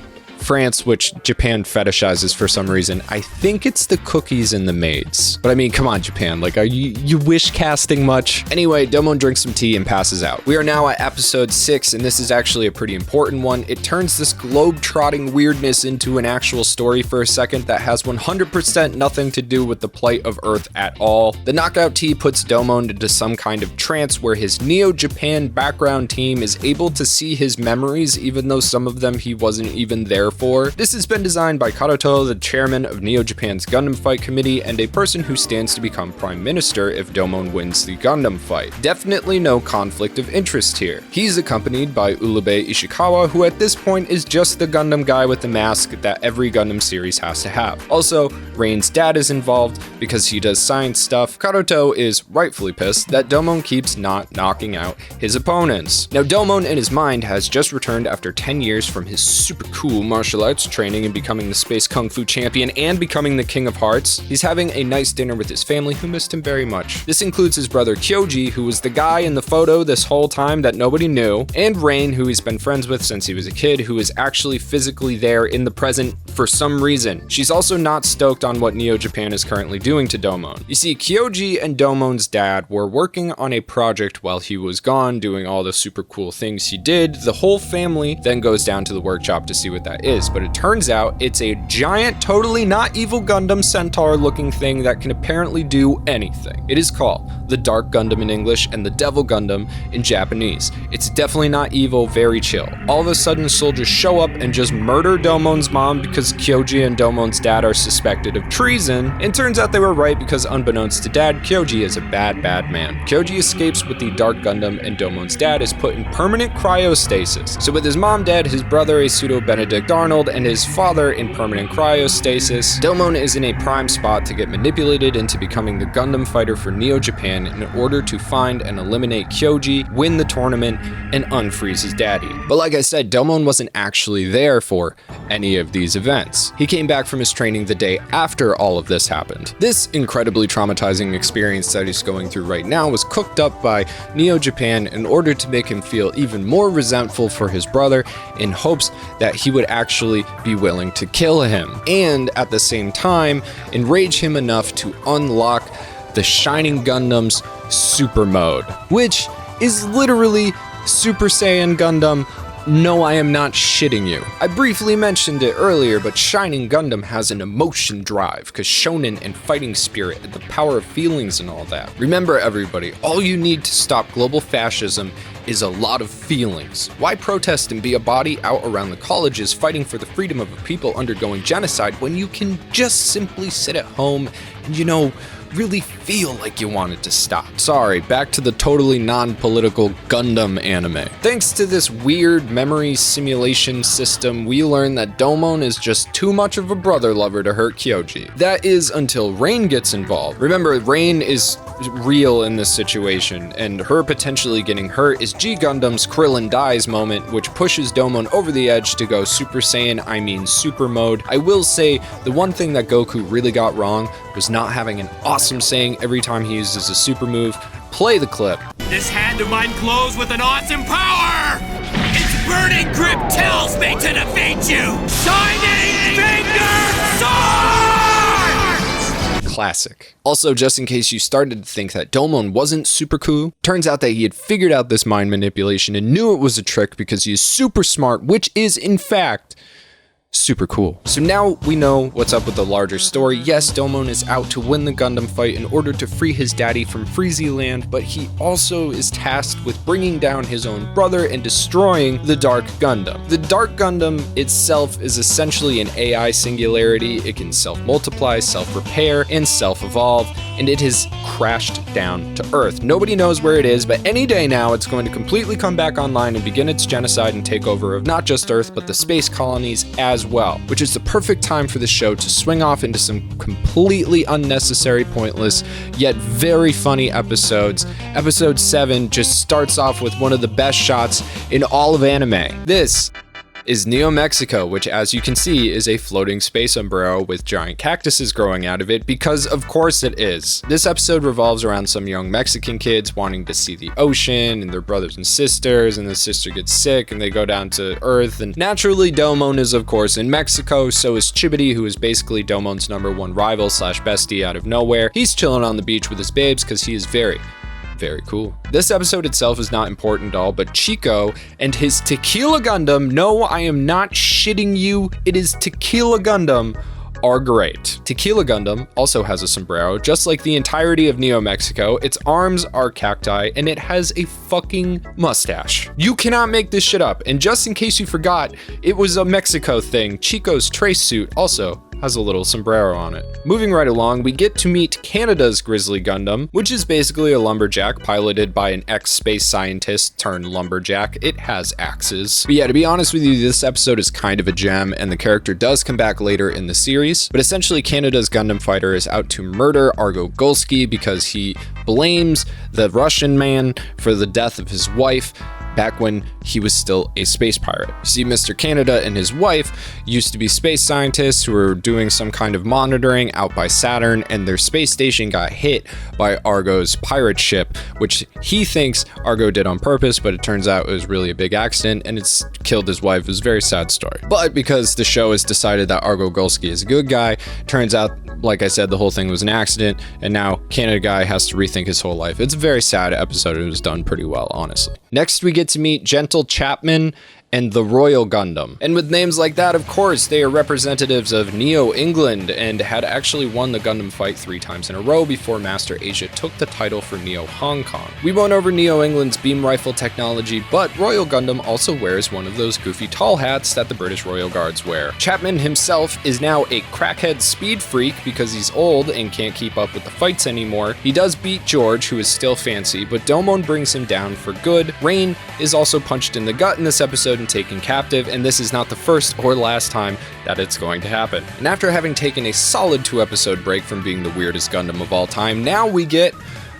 France, which Japan fetishizes for some reason, I think it's the cookies and the maids. But I mean, come on, Japan, like, are you wish casting much? Anyway, Domon drinks some tea and passes out. We are now at episode 6, and this is actually a pretty important one. It turns this globe-trotting weirdness into an actual story for a second that has 100% nothing to do with the plight of Earth at all. The knockout tea puts Domon into some kind of trance where his Neo-Japan background team is able to see his memories, even though some of them he wasn't even there for. This has been designed by Karuto, the chairman of Neo-Japan's Gundam Fight committee, and a person who stands to become prime minister if Domon wins the Gundam Fight. Definitely no conflict of interest here. He's accompanied by Ulube Ishikawa, who at this point is just the Gundam guy with the mask that every Gundam series has to have. Also, Rain's dad is involved because he does science stuff. Karuto is rightfully pissed that Domon keeps not knocking out his opponents. Now, Domon in his mind has just returned after 10 years from his super cool martial arts training and becoming the space kung fu champion and becoming the King of Hearts. He's having a nice dinner with his family who missed him very much. This includes his brother Kyoji, who was the guy in the photo this whole time that nobody knew, and Rain, who he's been friends with since he was a kid, who is actually physically there in the present for some reason. She's also not stoked on what Neo-Japan is currently doing to Domon. You see, Kyoji and Domon's dad were working on a project while he was gone, doing all the super cool things he did. The whole family then goes down to the workshop to see what that is, but it turns out it's a giant, totally not evil Gundam Centaur looking thing that can apparently do anything. It is called the Dark Gundam in English and the Devil Gundam in Japanese. It's definitely not evil, very chill. All of a sudden, soldiers show up and just murder Domon's mom because Kyoji and Domon's dad are suspected of treason, and turns out they were right because unbeknownst to dad, Kyoji is a bad man. Kyoji escapes with the Dark Gundam and Domon's dad is put in permanent cryostasis. So with his mom dead, his brother a pseudo-Benedict Arnold, and his father in permanent cryostasis, Domon is in a prime spot to get manipulated into becoming the Gundam fighter for Neo-Japan in order to find and eliminate Kyoji, win the tournament, and unfreeze his daddy. But like I said, Domon wasn't actually there for any of these events. He came back from his training the day after all of this happened. This incredibly traumatizing experience that he's going through right now was cooked up by Neo-Japan in order to make him feel even more resentful for his brother in hopes that he would actually be willing to kill him, and at the same time enrage him enough to unlock the Shining Gundam's super mode, which is literally Super Saiyan Gundam. No, I am not shitting you. I briefly mentioned it earlier, but Shining Gundam has an emotion drive, because shonen and fighting spirit and the power of feelings and all that. Remember everybody, all you need to stop global fascism is a lot of feelings. Why protest and be a body out around the colleges fighting for the freedom of a people undergoing genocide when you can just simply sit at home and, really feel like you wanted to stop? Sorry, back to the totally non-political Gundam anime. Thanks to this weird memory simulation system, we learn that Domon is just too much of a brother lover to hurt Kyoji. That is until Rain gets involved. Remember, Rain is real in this situation, and her potentially getting hurt is G Gundam's Krillin dies moment, which pushes Domon over the edge to go Super Saiyan, I mean super mode. I will say, the one thing that Goku really got wrong was not having an awesome saying every time he uses a super move. Play the clip. This hand of mine glows with an awesome power! Its burning grip tells me to defeat you! Shining Finger Sword! Classic. Also, just in case you started to think that Domon wasn't super cool, turns out that he had figured out this mind manipulation and knew it was a trick because he is super smart, which is in fact super cool. So now we know what's up with the larger story. Yes, Domon is out to win the Gundam fight in order to free his daddy from Freezy Land, but he also is tasked with bringing down his own brother and destroying the Dark Gundam. The Dark Gundam itself is essentially an AI singularity. It can self-multiply, self-repair, and self-evolve, and it has crashed down to Earth. Nobody knows where it is, but any day now it's going to completely come back online and begin its genocide and takeover of not just Earth, but the space colonies as well, which is the perfect time for the show to swing off into some completely unnecessary, pointless, yet very funny episodes. Episode 7 just starts off with one of the best shots in all of anime. This is Neo Mexico, which as you can see is a floating space umbrella with giant cactuses growing out of it, because of course it is. This episode revolves around some young Mexican kids wanting to see the ocean and their brothers and sisters, and the sister gets sick and they go down to Earth, and naturally Domon is of course in Mexico, so is Chibity, who is basically Domon's #1 rival slash bestie out of nowhere. He's chilling on the beach with his babes because he is very cool. This episode itself is not important at all, but Chico and his Tequila Gundam, no, I am not shitting you, it is Tequila Gundam, are great. Tequila Gundam also has a sombrero, just like the entirety of Neo Mexico. Its arms are cacti, and it has a fucking mustache. You cannot make this shit up, and just in case you forgot, it was a Mexico thing. Chico's trace suit also has a little sombrero on it. Moving right along, we get to meet Canada's Grizzly Gundam, which is basically a lumberjack piloted by an ex-space scientist turned lumberjack. It has axes. But yeah, to be honest with you, this episode is kind of a gem, and the character does come back later in the series. But essentially, Canada's Gundam fighter is out to murder Argo Golsky because he blames the Russian man for the death of his wife back when he was still a space pirate. You see, Mr. Canada and his wife used to be space scientists who were doing some kind of monitoring out by Saturn, and their space station got hit by Argo's pirate ship, which he thinks Argo did on purpose, but it turns out it was really a big accident and it's killed his wife. It was a very sad story. But because the show has decided that Argo Golsky is a good guy, turns out, like I said, the whole thing was an accident, and now Canada guy has to rethink his whole life. It's a very sad episode. It was done pretty well, honestly. Next, we get to meet Gentle Chapman and the Royal Gundam. And with names like that, of course, they are representatives of Neo England and had actually won the Gundam Fight 3 times in a row before Master Asia took the title for Neo Hong Kong. We went over Neo England's beam rifle technology, but Royal Gundam also wears one of those goofy tall hats that the British Royal Guards wear. Chapman himself is now a crackhead speed freak because he's old and can't keep up with the fights anymore. He does beat George, who is still fancy, but Domon brings him down for good. Rain is also punched in the gut in this episode and taken captive, and this is not the first or last time that it's going to happen. And after having taken a solid 2-episode break from being the weirdest Gundam of all time, now we get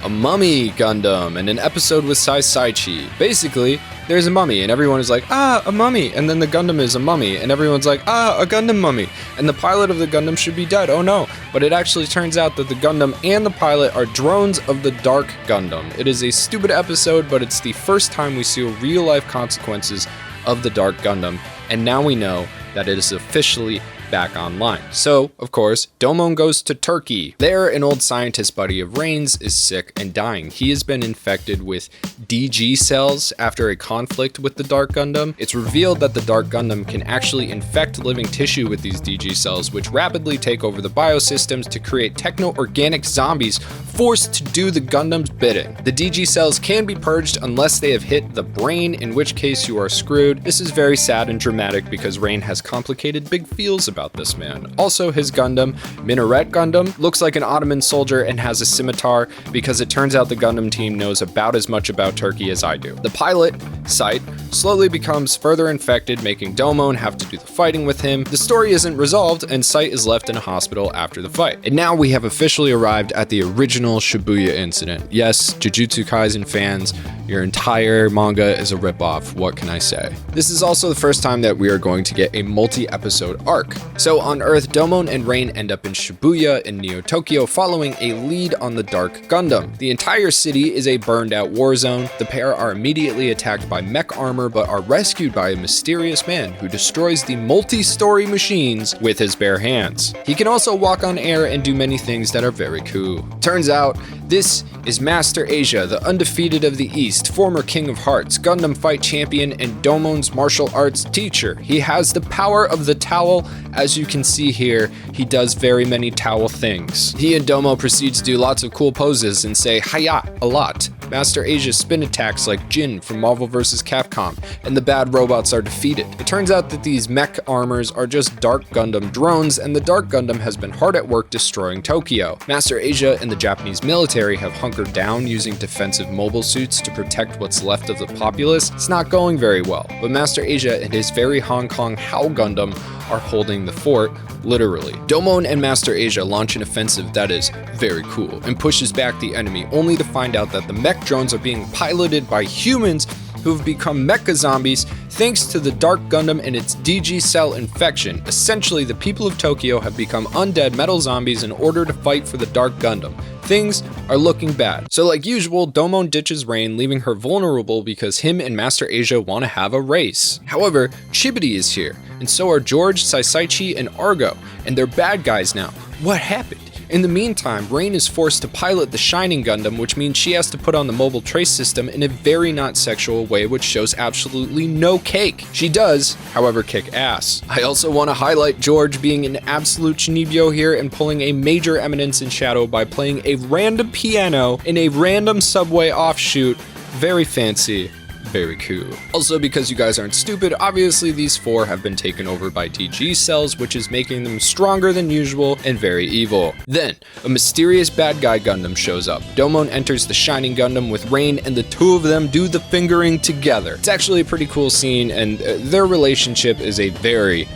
a mummy Gundam and an episode with Sai Saichi. Basically, there's a mummy and everyone is like, ah, a mummy, and then the Gundam is a mummy and everyone's like, ah, a Gundam mummy, and the pilot of the Gundam should be dead, oh no. But it actually turns out that the Gundam and the pilot are drones of the Dark Gundam. It is a stupid episode, but it's the first time we see real life consequences of the Dark Gundam, and now we know that it is officially back online. So, of course, Domon goes to Turkey. There, an old scientist buddy of Rain's is sick and dying. He has been infected with DG cells after a conflict with the Dark Gundam. It's revealed that the Dark Gundam can actually infect living tissue with these DG cells, which rapidly take over the biosystems to create techno-organic zombies forced to do the Gundam's bidding. The DG cells can be purged unless they have hit the brain, in which case you are screwed. This is very sad and dramatic because Rain has complicated big feels about this man. Also, his Gundam, Minaret Gundam, looks like an Ottoman soldier and has a scimitar because it turns out the Gundam team knows about as much about Turkey as I do. The pilot, Sight, slowly becomes further infected, making Domon have to do the fighting with him. The story isn't resolved, and Sight is left in a hospital after the fight. And now we have officially arrived at the original Shibuya incident. Yes, Jujutsu Kaisen fans, your entire manga is a ripoff. What can I say? This is also the first time that we are going to get a multi-episode arc. So on Earth, Domon and Rain end up in Shibuya in Neo Tokyo following a lead on the Dark Gundam. The entire city is a burned out war zone. The pair are immediately attacked by mech armor but are rescued by a mysterious man who destroys the multi-story machines with his bare hands. He can also walk on air and do many things that are very cool. Turns out, this is Master Asia, the undefeated of the East, former King of Hearts, Gundam Fight champion, and Domon's martial arts teacher. He has the power of the towel. As you can see here, he does very many towel things. He and Domo proceed to do lots of cool poses and say "Hiya" a lot. Master Asia spin attacks like Jin from Marvel vs. Capcom, and the bad robots are defeated. It turns out that these mech armors are just Dark Gundam drones, and the Dark Gundam has been hard at work destroying Tokyo. Master Asia and the Japanese military have hunkered down using defensive mobile suits to protect what's left of the populace. It's not going very well, but Master Asia and his very Hong Kong HAL Gundam are holding the fort, literally. Domon and Master Asia launch an offensive that is very cool and pushes back the enemy, only to find out that the mech drones are being piloted by humans who have become mecha zombies thanks to the Dark Gundam and its DG cell infection. Essentially, the people of Tokyo have become undead metal zombies in order to fight for the Dark Gundam. Things are looking bad. So like usual, Domon ditches Rain, leaving her vulnerable because him and Master Asia want to have a race. However, Chibity is here, and so are George, Saisaichi, and Argo, and they're bad guys now. What happened? In the meantime, Rain is forced to pilot the Shining Gundam, which means she has to put on the mobile trace system in a very not sexual way, which shows absolutely no cake. She does, however, kick ass. I also want to highlight George being an absolute chinibyo here and pulling a major eminence in shadow by playing a random piano in a random subway offshoot. Very fancy. Very cool. Also, because you guys aren't stupid, obviously these four have been taken over by DG cells, which is making them stronger than usual and very evil. Then, a mysterious bad guy Gundam shows up. Domon enters the Shining Gundam with Rain, and the two of them do the fingering together. It's actually a pretty cool scene, and their relationship is a very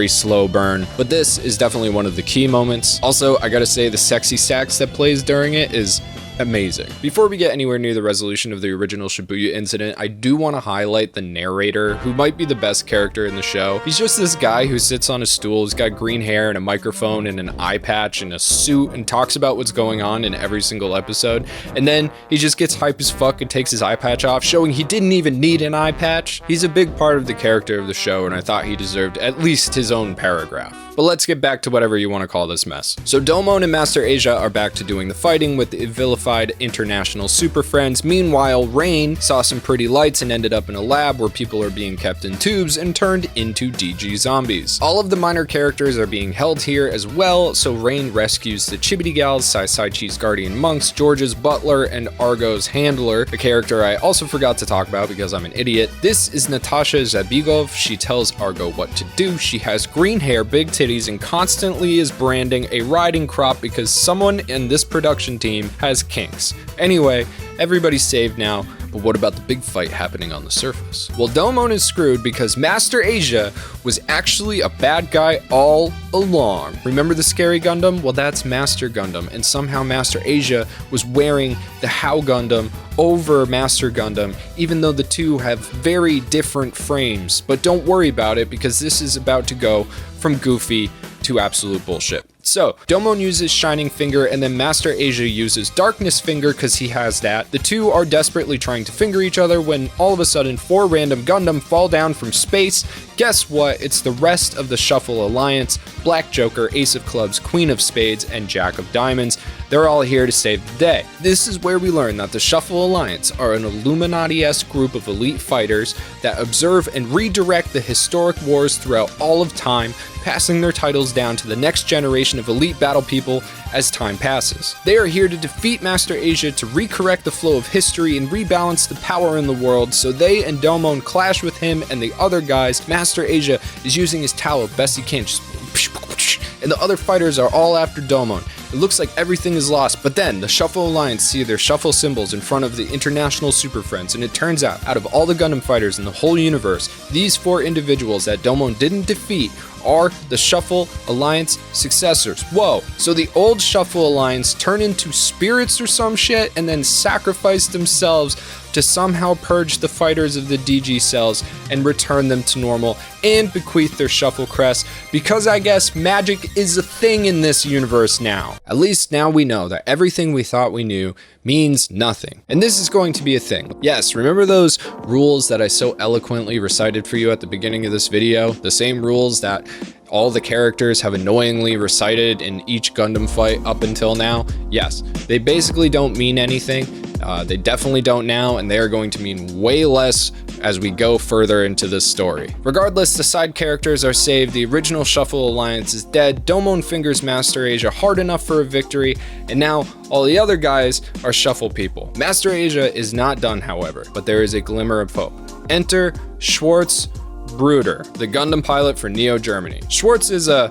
slow burn, but this is definitely one of the key moments. Also, I gotta say the sexy sax that plays during it is amazing. Before we get anywhere near the resolution of the original Shibuya incident, I do want to highlight the narrator, who might be the best character in the show. He's just this guy who sits on a stool, he's got green hair and a microphone and an eye patch and a suit and talks about what's going on in every single episode, and then he just gets hype as fuck and takes his eye patch off, showing he didn't even need an eye patch. He's a big part of the character of the show, and I thought he deserved at least his own paragraph. But let's get back to whatever you want to call this mess. So Domon and Master Asia are back to doing the fighting with the vilified international super friends. Meanwhile, Rain saw some pretty lights and ended up in a lab where people are being kept in tubes and turned into DG zombies. All of the minor characters are being held here as well, so Rain rescues the Chibity gals, Saisaichi's guardian monks, George's butler, and Argo's handler, a character I also forgot to talk about because I'm an idiot. This is Natasha Zabigov. She tells Argo what to do. She has green hair, big titties, and constantly is branding a riding crop because someone in this production team has kinks. Anyway, everybody's saved now, but what about the big fight happening on the surface? Well, Domon is screwed because Master Asia was actually a bad guy all along. Remember the scary Gundam? Well, that's Master Gundam, and somehow Master Asia was wearing the How Gundam over Master Gundam, even though the two have very different frames. But don't worry about it because this is about to go from goofy to absolute bullshit. So, Domon uses Shining Finger, and then Master Asia uses Darkness Finger because he has that. The two are desperately trying to finger each other when all of a sudden 4 random Gundam fall down from space. Guess what? It's the rest of the Shuffle Alliance: Black Joker, Ace of Clubs, Queen of Spades, and Jack of Diamonds. They're all here to save the day. This is where we learn that the Shuffle Alliance are an Illuminati-esque group of elite fighters that observe and redirect the historic wars throughout all of time, passing their titles down to the next generation of elite battle people as time passes. They are here to defeat Master Asia, to recorrect the flow of history and rebalance the power in the world, so they and Domon clash with him and the other guys. Master Asia is using his talent best he can, and the other fighters are all after Domon. It looks like everything is lost, but then the Shuffle Alliance see their shuffle symbols in front of the International Super Friends, and it turns out of all the Gundam fighters in the whole universe, these 4 individuals that Domon didn't defeat are the Shuffle Alliance successors. Whoa, so the old Shuffle Alliance turn into spirits or some shit and then sacrifice themselves to somehow purge the fighters of the DG cells and return them to normal and bequeath their Shuffle crest, because I guess magic is a thing in this universe now. At least now we know that everything we thought we knew means nothing. And this is going to be a thing. Yes, remember those rules that I so eloquently recited for you at the beginning of this video? The same rules that all the characters have annoyingly recited in each Gundam fight up until now? Yes, they basically don't mean anything. They definitely don't now, and they are going to mean way less as we go further into this story. Regardless, the side characters are saved, the original Shuffle Alliance is dead, Domon fingers Master Asia hard enough for a victory, and now all the other guys are Shuffle people. Master Asia is not done, however, but there is a glimmer of hope. Enter Schwartz Bruder, the Gundam pilot for Neo Germany. Schwartz is a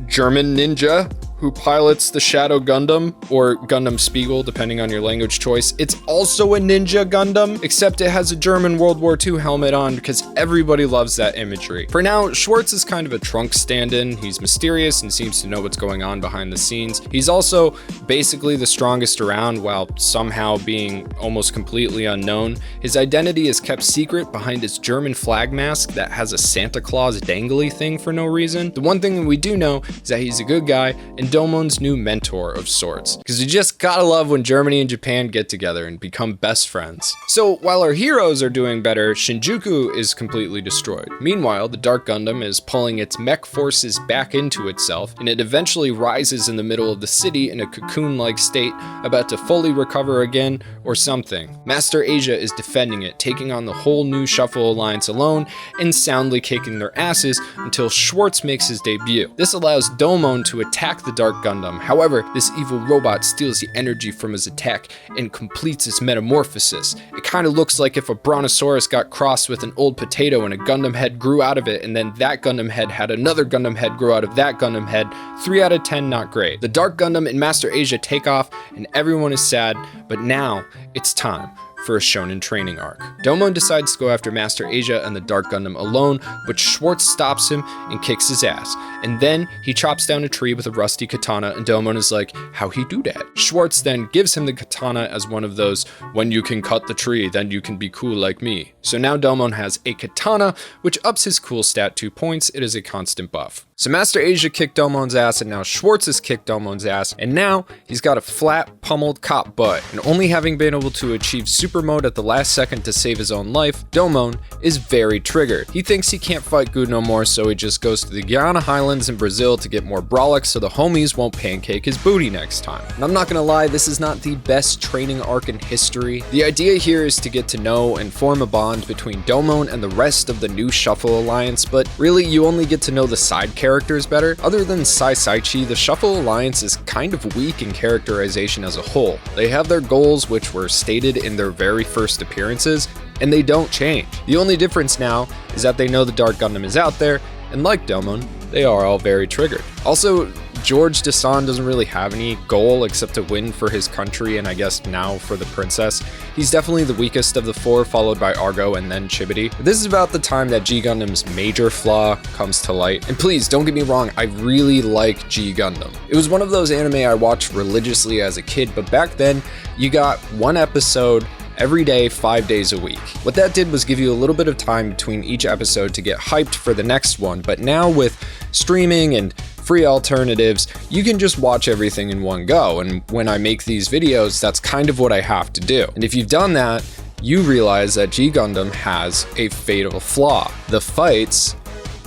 German ninja who pilots the Shadow Gundam, or Gundam Spiegel, depending on your language choice. It's also a ninja Gundam, except it has a German World War II helmet on because everybody loves that imagery. For now, Schwartz is kind of a Trunks stand-in. He's mysterious and seems to know what's going on behind the scenes. He's also basically the strongest around while somehow being almost completely unknown. His identity is kept secret behind his German flag mask that has a Santa Claus dangly thing for no reason. The one thing that we do know is that he's a good guy and Domon's new mentor of sorts. Because you just gotta love when Germany and Japan get together and become best friends. So while our heroes are doing better, Shinjuku is completely destroyed. Meanwhile, the Dark Gundam is pulling its mech forces back into itself, and it eventually rises in the middle of the city in a cocoon-like state, about to fully recover again, or something. Master Asia is defending it, taking on the whole new Shuffle Alliance alone, and soundly kicking their asses until Schwartz makes his debut. This allows Domon to attack the Dark Gundam. However, this evil robot steals the energy from his attack and completes its metamorphosis. It kind of looks like if a brontosaurus got crossed with an old potato and a Gundam head grew out of it, and then that Gundam head had another Gundam head grow out of that Gundam head. 3 out of 10, not great. The Dark Gundam and Master Asia take off, and everyone is sad, but now it's time for a shonen training arc. Domon decides to go after Master Asia and the Dark Gundam alone, but Schwartz stops him and kicks his ass. And then he chops down a tree with a rusty katana, and Domon is like, how he do that? Schwartz then gives him the katana as one of those, when you can cut the tree, then you can be cool like me. So now Domon has a katana, which ups his cool stat 2 points. It is a constant buff. So Master Asia kicked Domon's ass, and now Schwartz has kicked Domon's ass, and now he's got a flat, pummeled cop butt. And only having been able to achieve super mode at the last second to save his own life, Domon is very triggered. He thinks he can't fight good no more, so he just goes to the Guiana Highlands in Brazil to get more brolics so the homies won't pancake his booty next time. And I'm not gonna lie, this is not the best training arc in history. The idea here is to get to know and form a bond between Domon and the rest of the new Shuffle Alliance, but really you only get to know the side characters better. Other than Sai Saichi, the Shuffle Alliance is kind of weak in characterization as a whole. They have their goals, which were stated in their very first appearances, and they don't change. The only difference now is that they know the Dark Gundam is out there, and like Domon, they are all very triggered. Also, George Desan doesn't really have any goal except to win for his country and I guess now for the princess. He's definitely the weakest of the 4, followed by Argo and then Chibity. But this is about the time that G Gundam's major flaw comes to light. And please, don't get me wrong, I really like G Gundam. It was one of those anime I watched religiously as a kid, but back then, you got 1 episode every day, 5 days a week. What that did was give you a little bit of time between each episode to get hyped for the next one, but now with streaming and free alternatives, you can just watch everything in one go, and when I make these videos, that's kind of what I have to do. And if you've done that, you realize that G Gundam has a fatal flaw. The fights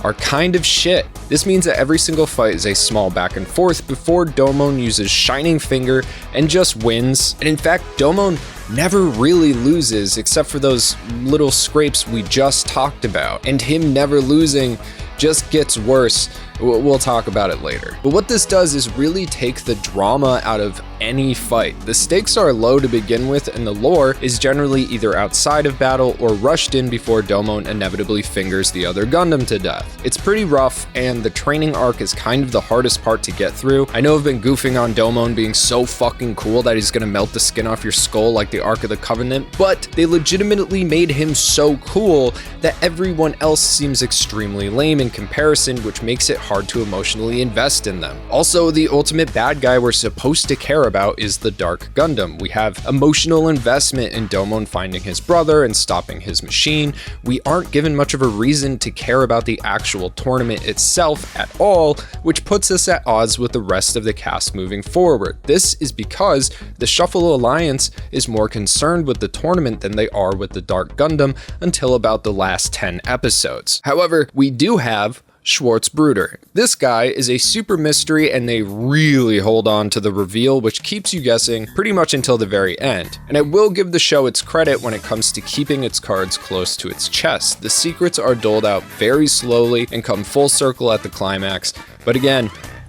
are kind of shit. This means that every single fight is a small back and forth before Domon uses Shining Finger and just wins. And in fact, Domon never really loses except for those little scrapes we just talked about. And him never losing just gets worse. We'll talk about it later. But what this does is really take the drama out of any fight. The stakes are low to begin with, and the lore is generally either outside of battle or rushed in before Domon inevitably fingers the other Gundam to death. It's pretty rough, and the training arc is kind of the hardest part to get through. I know I've been goofing on Domon being so fucking cool that he's gonna melt the skin off your skull like the Ark of the Covenant, but they legitimately made him so cool that everyone else seems extremely lame in comparison, which makes it hard to emotionally invest in them. Also, the ultimate bad guy we're supposed to care about is the Dark Gundam. We have emotional investment in Domon finding his brother and stopping his machine. We aren't given much of a reason to care about the actual tournament itself at all, which puts us at odds with the rest of the cast moving forward. This is because the Shuffle Alliance is more concerned with the tournament than they are with the Dark Gundam until about the last 10 episodes. However, we do have Schwartz Bruder. This guy is a super mystery, and they really hold on to the reveal, which keeps you guessing pretty much until the very end. And I will give the show its credit when it comes to keeping its cards close to its chest. The secrets are doled out very slowly and come full circle at the climax, but again,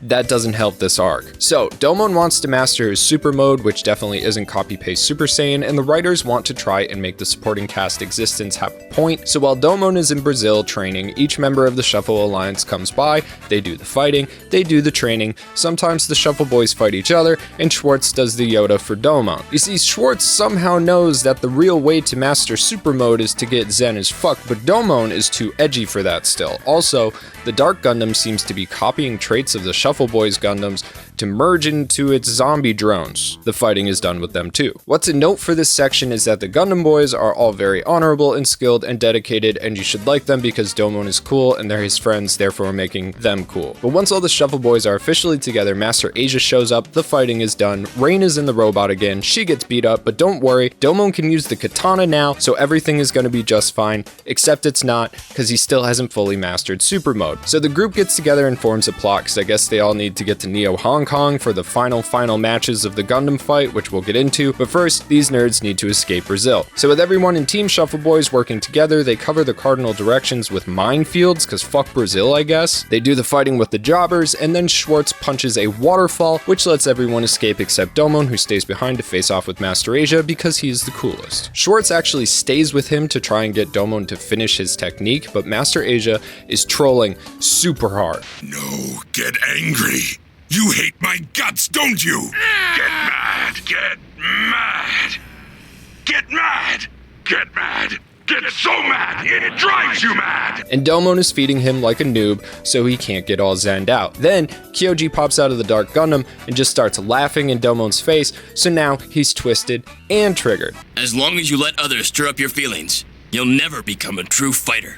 that doesn't help this arc. So Domon wants to master his super mode, which definitely isn't copy-paste Super Saiyan, and the writers want to try and make the supporting cast existence have a point. So while Domon is in Brazil training, each member of the Shuffle Alliance comes by, they do the fighting, they do the training, sometimes the Shuffle Boys fight each other, and Schwartz does the Yoda for Domon. You see, Schwartz somehow knows that the real way to master super mode is to get zen as fuck, but Domon is too edgy for that still. Also, the Dark Gundam seems to be copying traits of the Shuffle Boys Gundams to merge into its zombie drones. The fighting is done with them too. What to note for this section is that the Gundam Boys are all very honorable and skilled and dedicated, and you should like them because Domon is cool and they're his friends, therefore making them cool. But once all the Shuffle Boys are officially together, Master Asia shows up, the fighting is done, Rain is in the robot again, she gets beat up, but don't worry, Domon can use the katana now, so everything is going to be just fine, except it's not, because he still hasn't fully mastered super mode. So the group gets together and forms a plot, because I guess they all need to get to Neo Hong Kong for the final matches of the Gundam fight, which we'll get into, but first, these nerds need to escape Brazil. So with everyone in Team Shuffle Boys working together, they cover the cardinal directions with minefields, because fuck Brazil, I guess. They do the fighting with the jobbers, and then Schwartz punches a waterfall, which lets everyone escape except Domon, who stays behind to face off with Master Asia because he's the coolest. Schwartz actually stays with him to try and get Domon to finish his technique, but Master Asia is trolling super hard. No, get angry. You hate my guts, don't you? Get mad. Get mad. Get mad. Get mad. Get so mad, it drives you mad! And Domon is feeding him like a noob, so he can't get all zenned out. Then, Kyoji pops out of the Dark Gundam and just starts laughing in Domon's face, so now he's twisted and triggered. As long as you let others stir up your feelings, you'll never become a true fighter.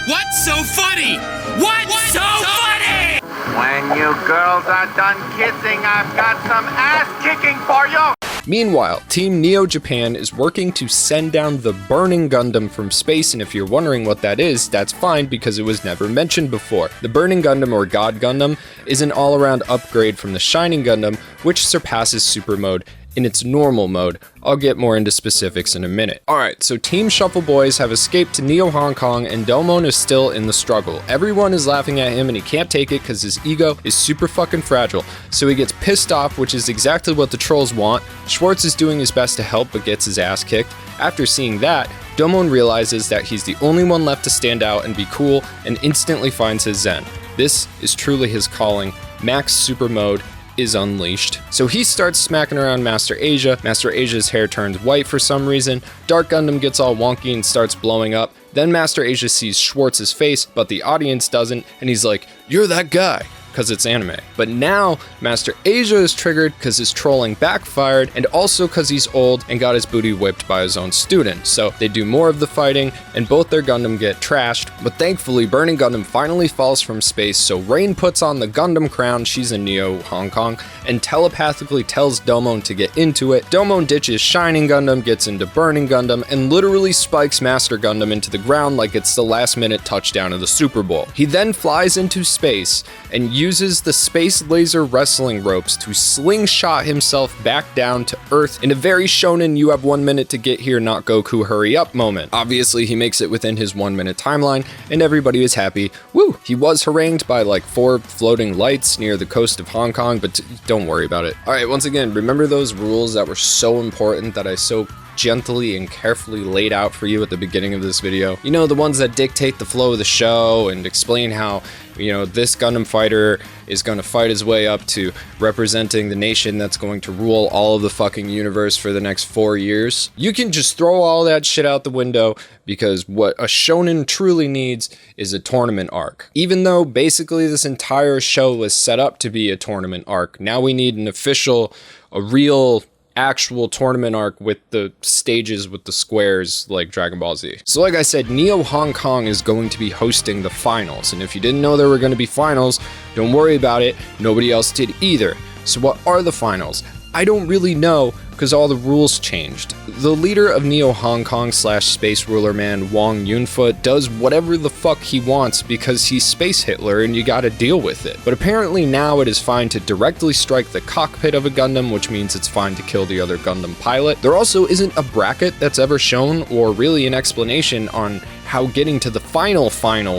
What's so funny? What's so funny? When you girls are done kissing, I've got some ass kicking for you! Meanwhile, Team Neo Japan is working to send down the Burning Gundam from space, and if you're wondering what that is, that's fine because it was never mentioned before. The Burning Gundam, or God Gundam, is an all-around upgrade from the Shining Gundam, which surpasses Super Mode in its normal mode. I'll get more into specifics in a minute. Alright, so Team Shuffle Boys have escaped to Neo Hong Kong and Domon is still in the struggle. Everyone is laughing at him and he can't take it because his ego is super fucking fragile. So he gets pissed off, which is exactly what the trolls want. Schwartz is doing his best to help but gets his ass kicked. After seeing that, Domon realizes that he's the only one left to stand out and be cool and instantly finds his zen. This is truly his calling. Max Super Mode is unleashed. So he starts smacking around Master Asia. Master Asia's hair turns white for some reason. Dark Gundam gets all wonky and starts blowing up. Then Master Asia sees Schwartz's face, but the audience doesn't, and he's like, "You're that guy," because it's anime. But now, Master Asia is triggered because his trolling backfired, and also because he's old and got his booty whipped by his own student. So they do more of the fighting, and both their Gundam get trashed, but thankfully Burning Gundam finally falls from space, so Rain puts on the Gundam crown, she's in Neo Hong Kong, and telepathically tells Domon to get into it. Domon ditches Shining Gundam, gets into Burning Gundam, and literally spikes Master Gundam into the ground like it's the last minute touchdown of the Super Bowl. He then flies into space and uses the space laser wrestling ropes to slingshot himself back down to Earth in a very shonen "you have 1 minute to get here, not Goku, hurry up" moment. Obviously, he makes it within his 1 minute timeline, and everybody is happy. Woo! He was harangued by like 4 floating lights near the coast of Hong Kong, but don't worry about it. Alright, once again, remember those rules that were so important that I so gently and carefully laid out for you at the beginning of this video? You know, the ones that dictate the flow of the show and explain how, you know, this Gundam fighter is going to fight his way up to representing the nation that's going to rule all of the fucking universe for the next 4 years. You can just throw all that shit out the window because what a shonen truly needs is a tournament arc. Even though basically this entire show was set up to be a tournament arc, now we need an official, a real actual tournament arc with the stages with the squares like Dragon Ball Z. So like I said, Neo Hong Kong is going to be hosting the finals, and if you didn't know there were going to be finals, don't worry about it, nobody else did either. So what are the finals? I don't really know because all the rules changed. The leader of Neo Hong Kong / Space Ruler Man, Wong Yunfa, does whatever the fuck he wants because he's Space Hitler and you gotta deal with it. But apparently now it is fine to directly strike the cockpit of a Gundam, which means it's fine to kill the other Gundam pilot. There also isn't a bracket that's ever shown or really an explanation on how getting to the final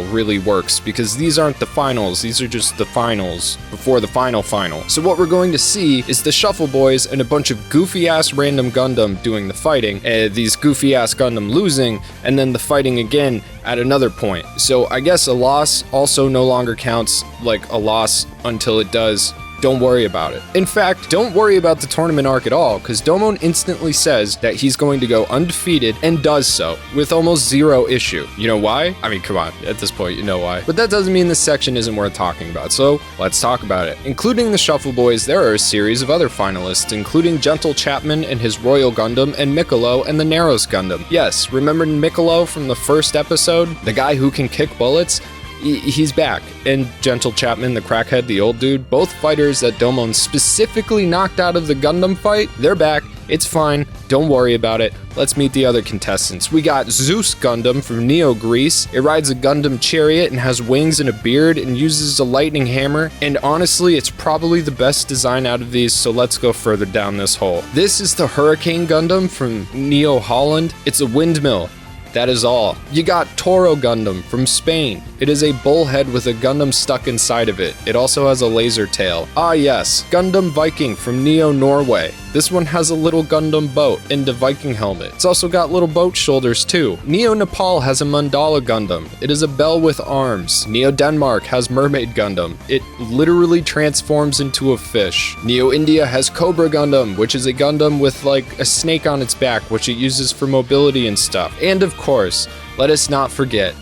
really works, because these aren't the finals, these are just the finals before the final. So what we're going to see is the Shuffle Boys and a bunch of goofy ass random Gundam doing the fighting, these goofy ass Gundam losing, and then the fighting again at another point. So I guess a loss also no longer counts like a loss until it does. Don't worry about it. In fact, don't worry about the tournament arc at all, because Domon instantly says that he's going to go undefeated and does so with almost zero issue. You know why? I mean, come on, at this point, you know why. But that doesn't mean this section isn't worth talking about, so let's talk about it. Including the Shuffle Boys, there are a series of other finalists, including Gentle Chapman and his Royal Gundam, and Mikkolo and the Naros Gundam. Yes, remember Mikkolo from the first episode? The guy who can kick bullets? He's back. And Gentle Chapman, the crackhead, the old dude, both fighters that Domon specifically knocked out of the Gundam fight, they're back. It's fine. Don't worry about it. Let's meet the other contestants. We got Zeus Gundam from Neo Greece. It rides a Gundam chariot and has wings and a beard and uses a lightning hammer. And honestly, it's probably the best design out of these, so let's go further down this hole. This is the Hurricane Gundam from Neo Holland. It's a windmill. That is all. You got Toro Gundam from Spain. It is a bullhead with a Gundam stuck inside of it. It also has a laser tail. Ah yes, Gundam Viking from Neo Norway. This one has a little Gundam boat and a Viking helmet. It's also got little boat shoulders too. Neo Nepal has a Mandala Gundam. It is a bell with arms. Neo Denmark has Mermaid Gundam. It literally transforms into a fish. Neo India has Cobra Gundam, which is a Gundam with like a snake on its back, which it uses for mobility and stuff. And of course, let us not forget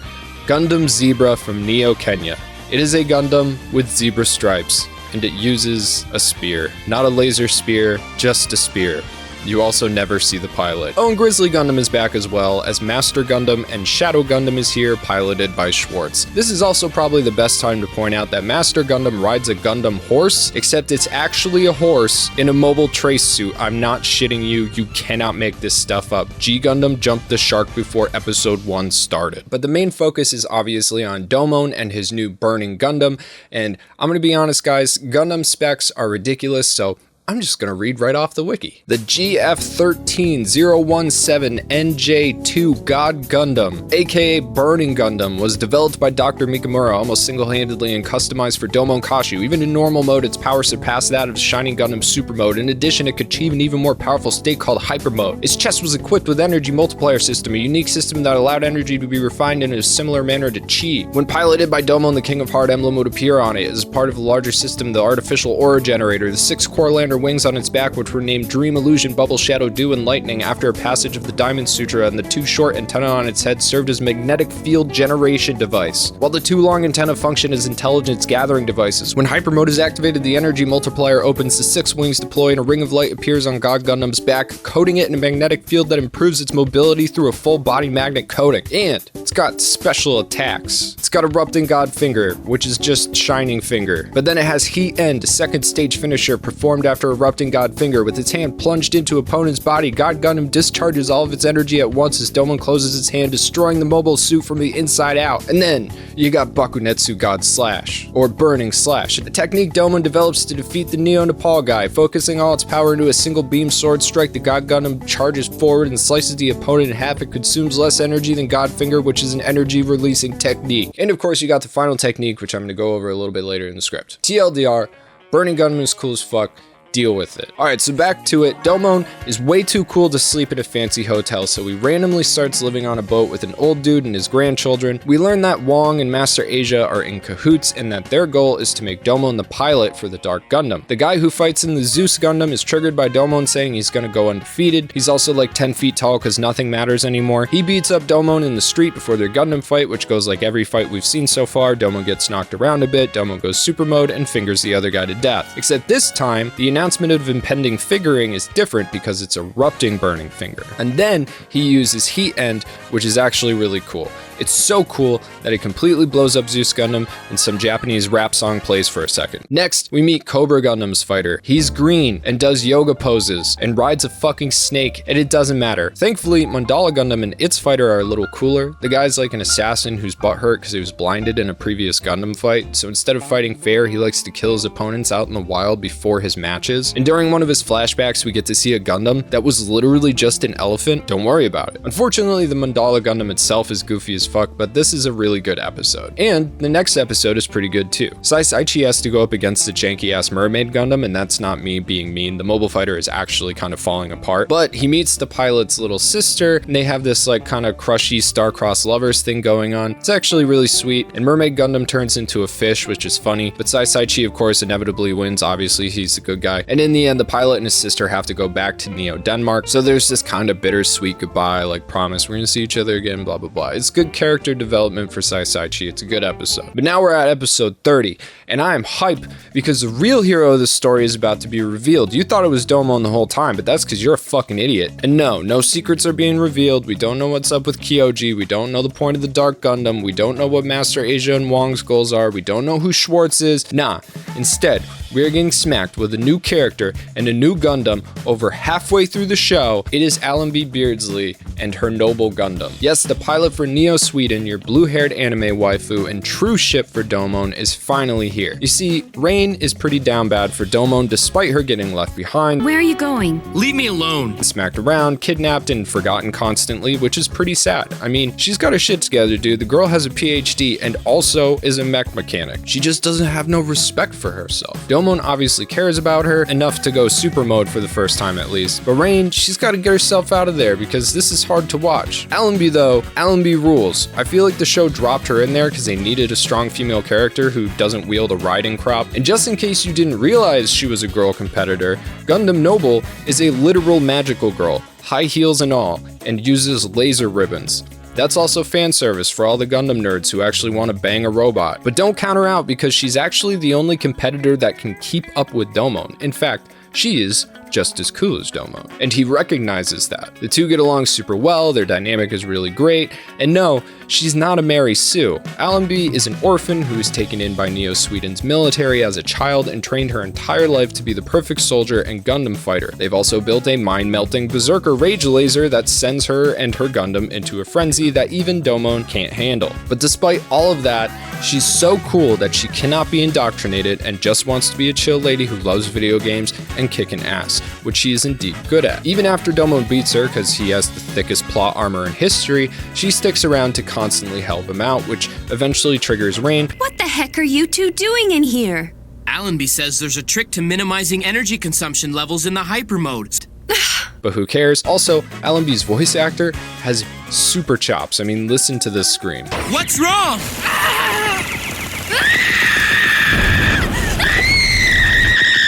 Gundam Zebra from Neo Kenya. It is a Gundam with zebra stripes, and it uses a spear. Not a laser spear, just a spear. You also never see the pilot. Oh, and Grizzly Gundam is back as well, as Master Gundam and Shadow Gundam is here, piloted by Schwartz. This is also probably the best time to point out that Master Gundam rides a Gundam horse, except it's actually a horse in a mobile trace suit. I'm not shitting you, you cannot make this stuff up. G Gundam jumped the shark before episode 1 started. But the main focus is obviously on Domon and his new Burning Gundam, and I'm gonna be honest guys, Gundam specs are ridiculous, so I'm just gonna read right off the wiki. The GF13017NJ2 God Gundam, aka Burning Gundam, was developed by Dr. Mikamura almost single-handedly and customized for Domon Kashu. Even in normal mode, its power surpassed that of Shining Gundam Super Mode. In addition, it could achieve an even more powerful state called Hyper Mode. Its chest was equipped with Energy Multiplier System, a unique system that allowed energy to be refined in a similar manner to Chi. When piloted by Domon, the King of Heart emblem would appear on it. As part of a larger system, the Artificial Aura Generator, the 6 core lander wings on its back, which were named Dream, Illusion, Bubble, Shadow, Dew, and Lightning after a passage of the Diamond Sutra, and the 2 short antennae on its head served as magnetic field generation device, while the 2 long antennae function as intelligence gathering devices. When Hyper Mode is activated, the energy multiplier opens, the 6 wings deploy, and a ring of light appears on God Gundam's back, coating it in a magnetic field that improves its mobility through a full body magnet coating. And it's got special attacks. It's got Erupting God Finger, which is just Shining Finger. But then it has Heat End, second stage finisher performed after Erupting God Finger. With its hand plunged into opponent's body, God Gundam discharges all of its energy at once as Domon closes its hand, destroying the mobile suit from the inside out. And then you got Bakunetsu God Slash, or Burning Slash, a technique Domon develops to defeat the Neo Nepal guy. Focusing all its power into a single beam sword strike, the God Gundam charges forward and slices the opponent in half. It consumes less energy than God Finger, which is an energy releasing technique. And of course you got the final technique, which I'm going to go over a little bit later in the script. TLDR, Burning Gundam is cool as fuck. Deal with it. Alright, so back to it. Domon is way too cool to sleep in a fancy hotel, so he randomly starts living on a boat with an old dude and his grandchildren. We learn that Wong and Master Asia are in cahoots and that their goal is to make Domon the pilot for the Dark Gundam. The guy who fights in the Zeus Gundam is triggered by Domon saying he's gonna go undefeated. He's also like 10 feet tall because nothing matters anymore. He beats up Domon in the street before their Gundam fight, which goes like every fight we've seen so far. Domon gets knocked around a bit, Domon goes super mode and fingers the other guy to death. Except this time, the announcement of impending fingering is different because it's erupting Burning Finger. And then he uses Heat End, which is actually really cool. It's so cool that it completely blows up Zeus Gundam and some Japanese rap song plays for a second. Next, we meet Cobra Gundam's fighter. He's green and does yoga poses and rides a fucking snake, and it doesn't matter. Thankfully, Mandala Gundam and its fighter are a little cooler. The guy's like an assassin who's butthurt because he was blinded in a previous Gundam fight, so instead of fighting fair, he likes to kill his opponents out in the wild before his matches. matches. And during one of his flashbacks, we get to see a Gundam that was literally just an elephant. Don't worry about it. Unfortunately, the Mandala Gundam itself is goofy as fuck, but this is a really good episode. And the next episode is pretty good too. Saichi has to go up against the janky ass Mermaid Gundam, and that's not me being mean. The mobile fighter is actually kind of falling apart, but he meets the pilot's little sister, and they have this like kind of crushy star-crossed lovers thing going on. It's actually really sweet, and Mermaid Gundam turns into a fish, which is funny, but Saichi of course inevitably wins. Obviously he's the good guy, and in the end the pilot and his sister have to go back to Neo Denmark, so there's this kind of bittersweet goodbye, like promise we're gonna see each other again, blah blah blah. It's good character development for Saichi. It's a good episode. But now we're at episode 30, and I am hype because the real hero of the story is about to be revealed. You thought it was Domon the whole time, but that's because you're a fucking idiot. And no secrets are being revealed. We don't know what's up with Kyoji. We don't know the point of the Dark Gundam. We don't know what Master Asia and Wong's goals are. We don't know who Schwartz is. Nah, instead, we're getting smacked with a new character and a new Gundam over halfway through the show. It is Allenby Beardsley and her noble Gundam. Yes, the pilot for Neo Sweden, your blue-haired anime waifu and true ship for Domon, is finally here. You see, Rain is pretty down bad for Domon despite her getting left behind. Where are you going? Leave me alone. Smacked around, kidnapped, and forgotten constantly, which is pretty sad. I mean, she's got her shit together, dude. The girl has a PhD and also is a mech mechanic. She just doesn't have no respect for herself. Domon obviously cares about her, enough to go super mode for the first time at least. But Rain, she's got to get herself out of there because this is hard to watch. Allenby though, Allenby rules. I feel like the show dropped her in there because they needed a strong female character who doesn't wield a riding crop. And just in case you didn't realize she was a girl competitor, Gundam Noble is a literal magical girl, high heels and all, and uses laser ribbons. That's also fan service for all the Gundam nerds who actually want to bang a robot. But don't count her out because she's actually the only competitor that can keep up with Domon. In fact, she is just as cool as Domon, and he recognizes that. The two get along super well, their dynamic is really great, and no, she's not a Mary Sue. Allenby is an orphan who was taken in by Neo Sweden's military as a child and trained her entire life to be the perfect soldier and Gundam fighter. They've also built a mind-melting berserker rage laser that sends her and her Gundam into a frenzy that even Domon can't handle. But despite all of that, she's so cool that she cannot be indoctrinated and just wants to be a chill lady who loves video games and kicking ass, which she is indeed good at. Even after Domon beats her because he has the thickest plot armor in history, she sticks around to constantly help him out, which eventually triggers Rain. What the heck are you two doing in here? Allenby says there's a trick to minimizing energy consumption levels in the hyper mode. But who cares? Also, Allenby's voice actor has super chops. I mean, listen to this scream. What's wrong?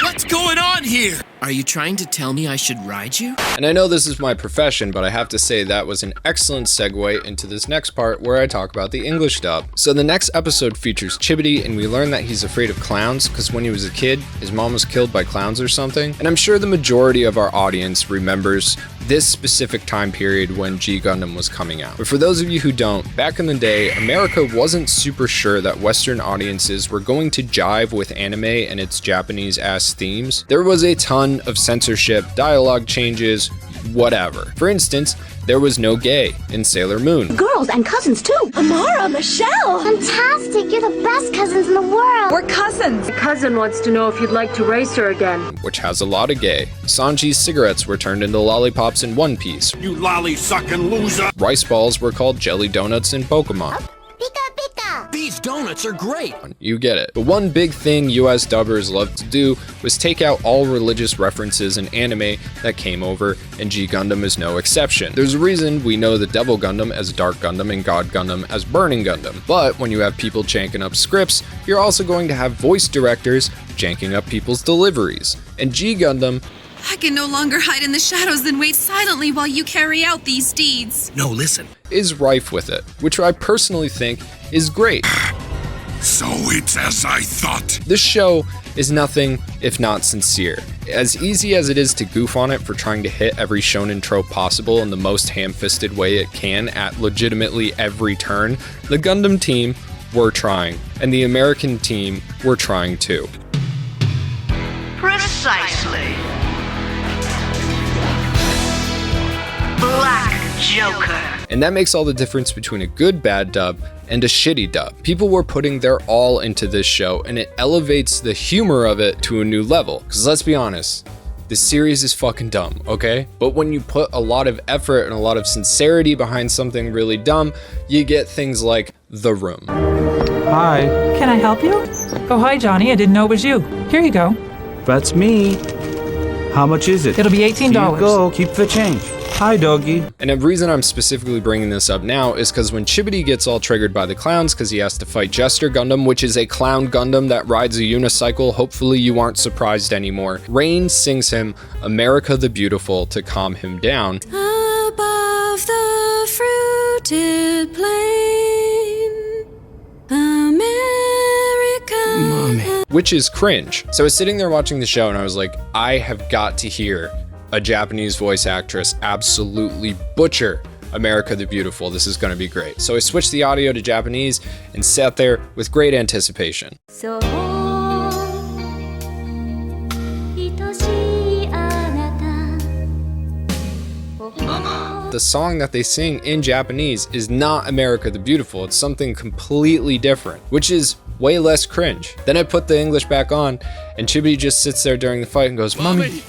What's going on here? Are you trying to tell me I should ride you? And I know this is my profession, but I have to say that was an excellent segue into this next part where I talk about the English dub. So the next episode features Chibity, and we learn that he's afraid of clowns because when he was a kid, his mom was killed by clowns or something. And I'm sure the majority of our audience remembers this specific time period when G Gundam was coming out. But for those of you who don't, back in the day, America wasn't super sure that Western audiences were going to jive with anime and its Japanese ass themes. There was a ton of censorship, dialogue changes, whatever. For instance, there was no gay in Sailor Moon. Girls and cousins too. Amara, Michelle. Fantastic, you're the best cousins in the world. We're cousins. My cousin wants to know if you'd like to race her again. Which has a lot of gay. Sanji's cigarettes were turned into lollipops in One Piece. You lolly-sucking loser! Rice balls were called jelly donuts in Pokemon. Pika pika. These donuts are great. You get it. But one big thing US dubbers loved to do was take out all religious references in anime that came over, and G Gundam is no exception. There's a reason we know the Devil Gundam as Dark Gundam and God Gundam as Burning Gundam. But when you have people janking up scripts, you're also going to have voice directors janking up people's deliveries. And G Gundam I can no longer hide in the shadows and wait silently while you carry out these deeds. No, listen. is rife with it, which I personally think is great. So it's as I thought. This show is nothing if not sincere. As easy as it is to goof on it for trying to hit every shonen trope possible in the most ham-fisted way it can at legitimately every turn, the Gundam team were trying, and the American team were trying too. Precisely. Black Joker. And that makes all the difference between a good bad dub and a shitty dub. People were putting their all into this show, and it elevates the humor of it to a new level. Because let's be honest, the series is fucking dumb, okay? But when you put a lot of effort and a lot of sincerity behind something really dumb, you get things like The Room. Hi. Can I help you? Oh, hi, Johnny. I didn't know it was you. Here you go. That's me. How much is it? It'll be $18. Here you go. Keep the change. Hi, doggy. And the reason I'm specifically bringing this up now is because when Chibity gets all triggered by the clowns because he has to fight Jester Gundam, which is a clown Gundam that rides a unicycle, hopefully you aren't surprised anymore, Rain sings him America the Beautiful to calm him down. Above the fruited plain, America. Mommy. Which is cringe. So I was sitting there watching the show and I was like, I have got to hear a Japanese voice actress absolutely butcher America the Beautiful. This is going to be great. So I switched the audio to Japanese and sat there with great anticipation. The song that they sing in Japanese is not America the Beautiful. It's something completely different, which is way less cringe. Then I put the English back on and Chibity just sits there during the fight and goes, Mommy.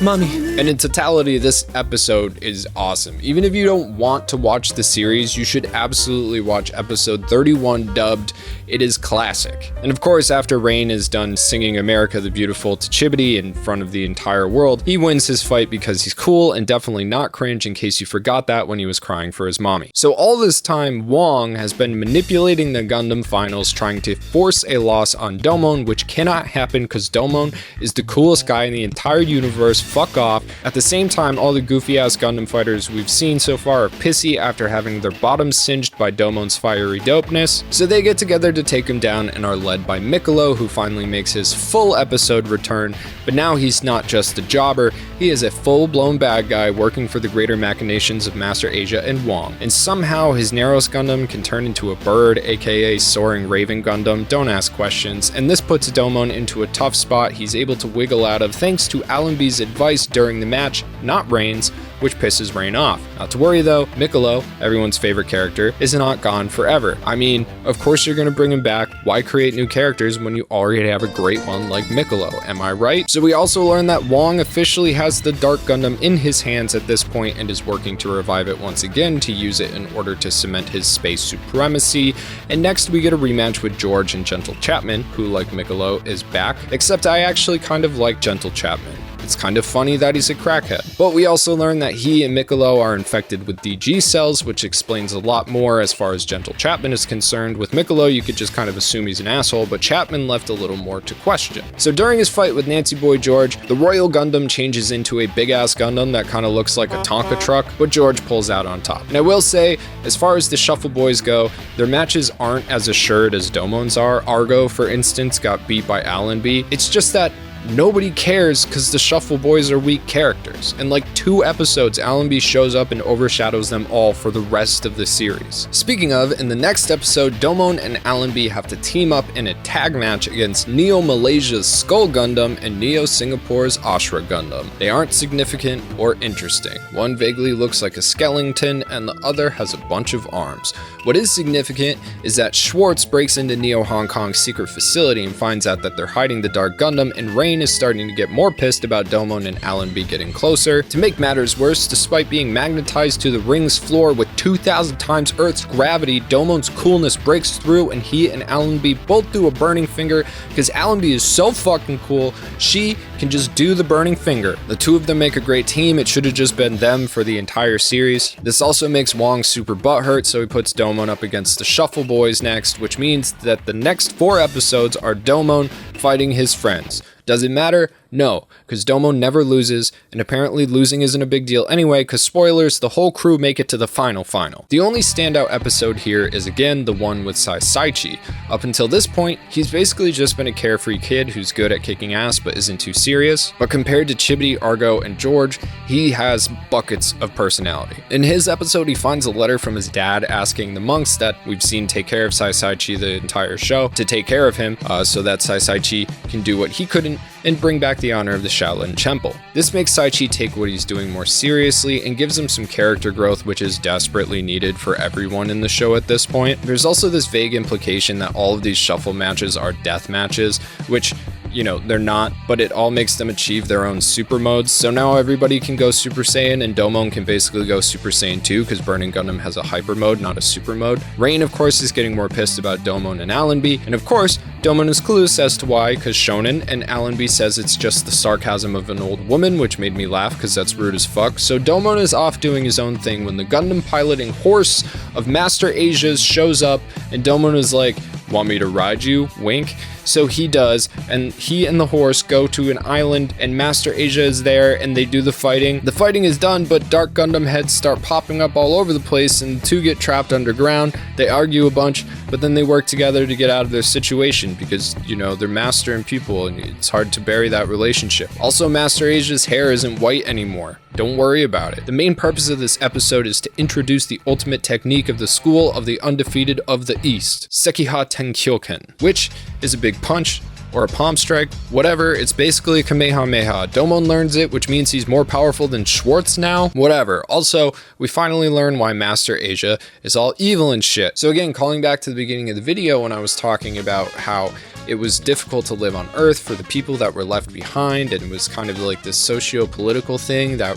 And in totality, this episode is awesome. Even if you don't want to watch the series, you should absolutely watch episode 31 dubbed. It is classic. And of course, after Rain is done singing America the Beautiful to Chibity in front of the entire world, he wins his fight because he's cool and definitely not cringe, in case you forgot that when he was crying for his mommy. So all this time, Wong has been manipulating the Gundam finals, trying to force a loss on Domon, which cannot happen because Domon is the coolest guy in the entire universe. Fuck off. At the same time, all the goofy ass Gundam fighters we've seen so far are pissy after having their bottoms singed by Domon's fiery dopeness, so they get together to take him down and are led by Miccolo, who finally makes his full episode return, but now he's not just a jobber, he is a full-blown bad guy working for the greater machinations of Master Asia and Wong. And somehow his Neros Gundam can turn into a bird, aka soaring Raven Gundam, don't ask questions, and this puts Domon into a tough spot he's able to wiggle out of thanks to Allenby's advice during the match, not Rain's, which pisses Rain off. Not to worry though, Miccolo, everyone's favorite character, is not gone forever. I mean, of course you're gonna bring him back. Why create new characters when you already have a great one like Miccolo, am I right? So we also learn that Wong officially has the Dark Gundam in his hands at this point and is working to revive it once again to use it in order to cement his space supremacy. And next we get a rematch with George and Gentle Chapman, who like Miccolo is back, except I actually kind of like Gentle Chapman. It's kind of funny that he's a crackhead. But we also learn that he and Miccolo are infected with DG cells, which explains a lot more as far as Gentle Chapman is concerned. With Miccolo, you could just kind of assume he's an asshole, but Chapman left a little more to question. So during his fight with Nancy Boy George, the Royal Gundam changes into a big-ass Gundam that kind of looks like a Tonka truck, but George pulls out on top. And I will say, as far as the Shuffle Boys go, their matches aren't as assured as Domon's are. Argo, for instance, got beat by Allenby. It's just that nobody cares because the Shuffle Boys are weak characters. In like 2 episodes, Allenby shows up and overshadows them all for the rest of the series. Speaking of, in the next episode, Domon and Allenby have to team up in a tag match against Neo Malaysia's Skull Gundam and Neo Singapore's Ashra Gundam. They aren't significant or interesting. One vaguely looks like a skeleton and the other has a bunch of arms. What is significant is that Schwartz breaks into Neo Hong Kong's secret facility and finds out that they're hiding the Dark Gundam, and Rain is starting to get more pissed about Domon and Allenby getting closer. To make matters worse, despite being magnetized to the ring's floor with 2,000 times Earth's gravity, Domon's coolness breaks through and he and Allenby both do a burning finger because Allenby is so fucking cool, she can just do the burning finger. The two of them make a great team. It should have just been them for the entire series. This also makes Wong super butthurt, so he puts Domon up against the Shuffle Boys next, which means that the next 4 episodes are Domon fighting his friends. Does it matter? No, because Domon never loses, and apparently losing isn't a big deal anyway, because spoilers, the whole crew make it to the final. The only standout episode here is again the one with Saichi. Up until this point, he's basically just been a carefree kid who's good at kicking ass but isn't too serious, but compared to Chibity, Argo, and George, he has buckets of personality. In his episode, he finds a letter from his dad asking the monks that we've seen take care of Saichi the entire show to take care of him, so that Saichi can do what he couldn't and bring back the honor of the Shaolin Temple. This makes Saichi take what he's doing more seriously and gives him some character growth, which is desperately needed for everyone in the show at this point. There's also this vague implication that all of these shuffle matches are death matches, which, you know, they're not, but it all makes them achieve their own super modes. So now everybody can go Super Saiyan, and Domon can basically go Super Saiyan 2 because Burning Gundam has a hyper mode, not a super mode. Rain, of course, is getting more pissed about Domon and Allenby, and of course, Domon is clueless as to why, because Shonen, and Allenby says it's just the sarcasm of an old woman, which made me laugh because that's rude as fuck. So Domon is off doing his own thing when the Gundam piloting horse of Master Asia's shows up, and Domon is like, "Want me to ride you?" Wink. So he does, and he and the horse go to an island, and Master Asia is there, and they do the fighting. The fighting is done, but Dark Gundam heads start popping up all over the place, and the two get trapped underground. They argue a bunch, but then they work together to get out of their situation because, you know, they're master and pupil, and it's hard to bury that relationship. Also, Master Asia's hair isn't white anymore. Don't worry about it. The main purpose of this episode is to introduce the ultimate technique of the School of the Undefeated of the East, Sekiha Tenkyoken, which is a big punch or a palm strike, whatever. It's basically a Kamehameha. Domon learns it, which means he's more powerful than Schwartz now, whatever. Also, we finally learn why Master Asia is all evil and shit. So again, calling back to the beginning of the video when I was talking about how it was difficult to live on Earth for the people that were left behind, and it was kind of like this socio-political thing that,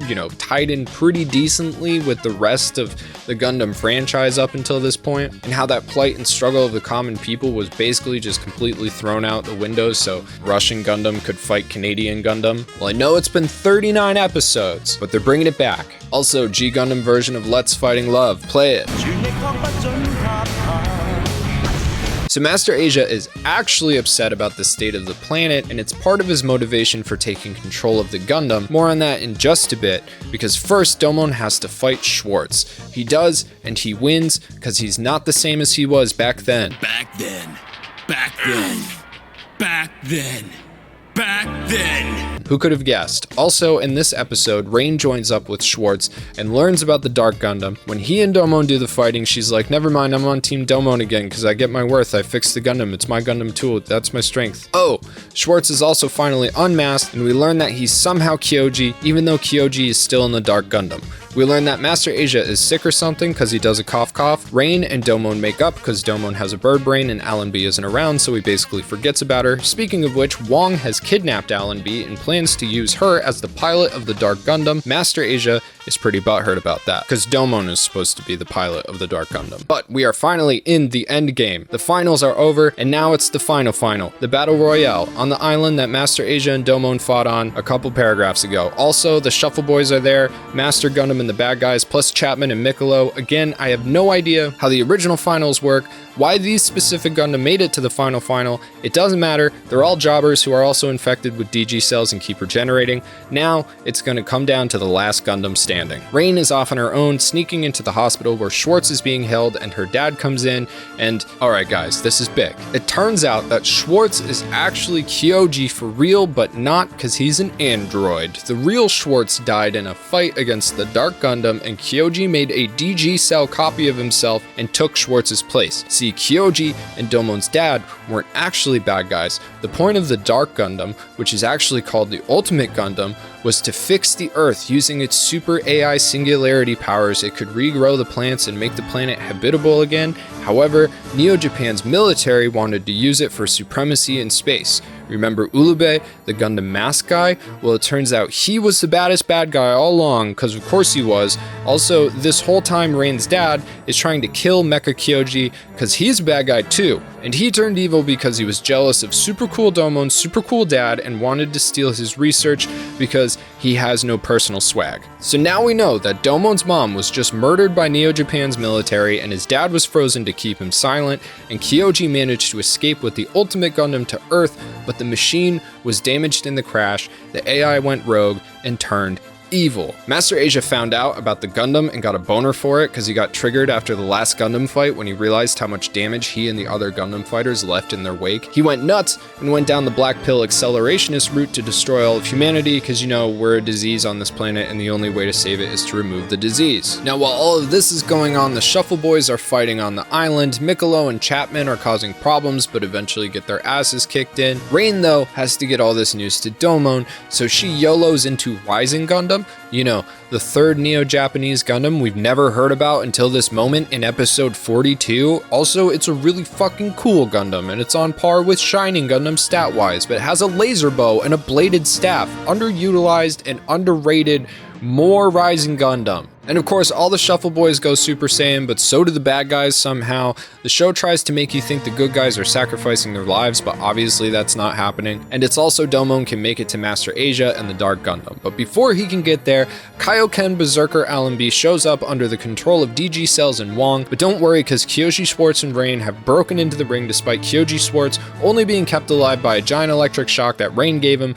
you know, tied in pretty decently with the rest of the Gundam franchise up until this point, and how that plight and struggle of the common people was basically just completely thrown out the window so Russian Gundam could fight Canadian Gundam. Well, I know it's been 39 episodes, but they're bringing it back. Also, G Gundam version of Let's Fighting Love. Play it. So Master Asia is actually upset about the state of the planet, and it's part of his motivation for taking control of the Gundam. More on that in just a bit, because first Domon has to fight Schwartz. He does, and he wins, because he's not the same as he was back then. Back then. Back then. Back then. Back then. Who could have guessed? Also, in this episode, Rain joins up with Schwartz and learns about the Dark Gundam. When he and Domon do the fighting, she's like, "Never mind, I'm on Team Domon again because I get my worth. I fixed the Gundam. It's my Gundam tool. That's my strength." Oh, Schwartz is also finally unmasked, and we learn that he's somehow Kyoji, even though Kyoji is still in the Dark Gundam. We learn that Master Asia is sick or something because he does a cough. Rain and Domon make up because Domon has a bird brain and Allenby isn't around, so he basically forgets about her. Speaking of which, Wong has kidnapped Allenby and plans to use her as the pilot of the Dark Gundam. Master Asia is pretty butthurt about that because Domon is supposed to be the pilot of the Dark Gundam. But we are finally in the end game. The finals are over, and now it's the final, the Battle Royale on the island that Master Asia and Domon fought on a couple paragraphs ago. Also, the Shuffle Boys are there, Master Gundam and the bad guys, plus Chapman and Mikolo. Again, I have no idea how the original finals work, why these specific Gundam made it to the final. It doesn't matter. They're all jobbers who are also infected with DG cells and keep regenerating. Now, it's going to come down to the last Gundam standing. Rain is off on her own, sneaking into the hospital where Schwartz is being held, and her dad comes in, and alright guys, this is big. It turns out that Schwartz is actually Kyoji for real, but not because he's an android. The real Schwartz died in a fight against the Dark Gundam, and Kyoji made a DG cell copy of himself and took Schwartz's place. See, Kyoji and Domon's dad weren't actually bad guys. The point of the Dark Gundam, which is actually called the Ultimate Gundam, was to fix the Earth using its super AI singularity powers. It could regrow the plants and make the planet habitable again. However, Neo-Japan's military wanted to use it for supremacy in space. Remember Ulube, the Gundam mask guy? Well, it turns out he was the baddest bad guy all along, because of course he was. Also, this whole time Rain's dad is trying to kill Mecha Kyoji, because he's a bad guy too. And he turned evil because he was jealous of super cool Domon's super cool dad and wanted to steal his research because he has no personal swag. So now we know that Domon's mom was just murdered by Neo-Japan's military, and his dad was frozen to keep him silent, and Kyoji managed to escape with the Ultimate Gundam to Earth, but the machine was damaged in the crash, the AI went rogue, and turned evil. Master Asia found out about the Gundam and got a boner for it because he got triggered after the last Gundam fight when he realized how much damage he and the other Gundam fighters left in their wake. He went nuts and went down the black pill accelerationist route to destroy all of humanity because, you know, we're a disease on this planet and the only way to save it is to remove the disease. Now, while all of this is going on, the Shuffle Boys are fighting on the island. Mikkolo and Chapman are causing problems but eventually get their asses kicked in. Rain, though, has to get all this news to Domon, so she YOLOs into Rising Gundam, you know, the third Neo-Japanese Gundam we've never heard about until this moment in episode 42. Also, it's a really fucking cool Gundam, and it's on par with Shining Gundam stat-wise, but it has a laser bow and a bladed staff. Underutilized and underrated, more Rising Gundam. And of course, all the Shuffle Boys go Super Saiyan, but so do the bad guys somehow. The show tries to make you think the good guys are sacrificing their lives, but obviously that's not happening. And it's also Domon can make it to Master Asia and the Dark Gundam. But before he can get there, Kaioken Berserker Allenby shows up under the control of DG Cells and Wong. But don't worry, because Kyoji Schwartz and Rain have broken into the ring despite Kyoji Schwartz only being kept alive by a giant electric shock that Rain gave him.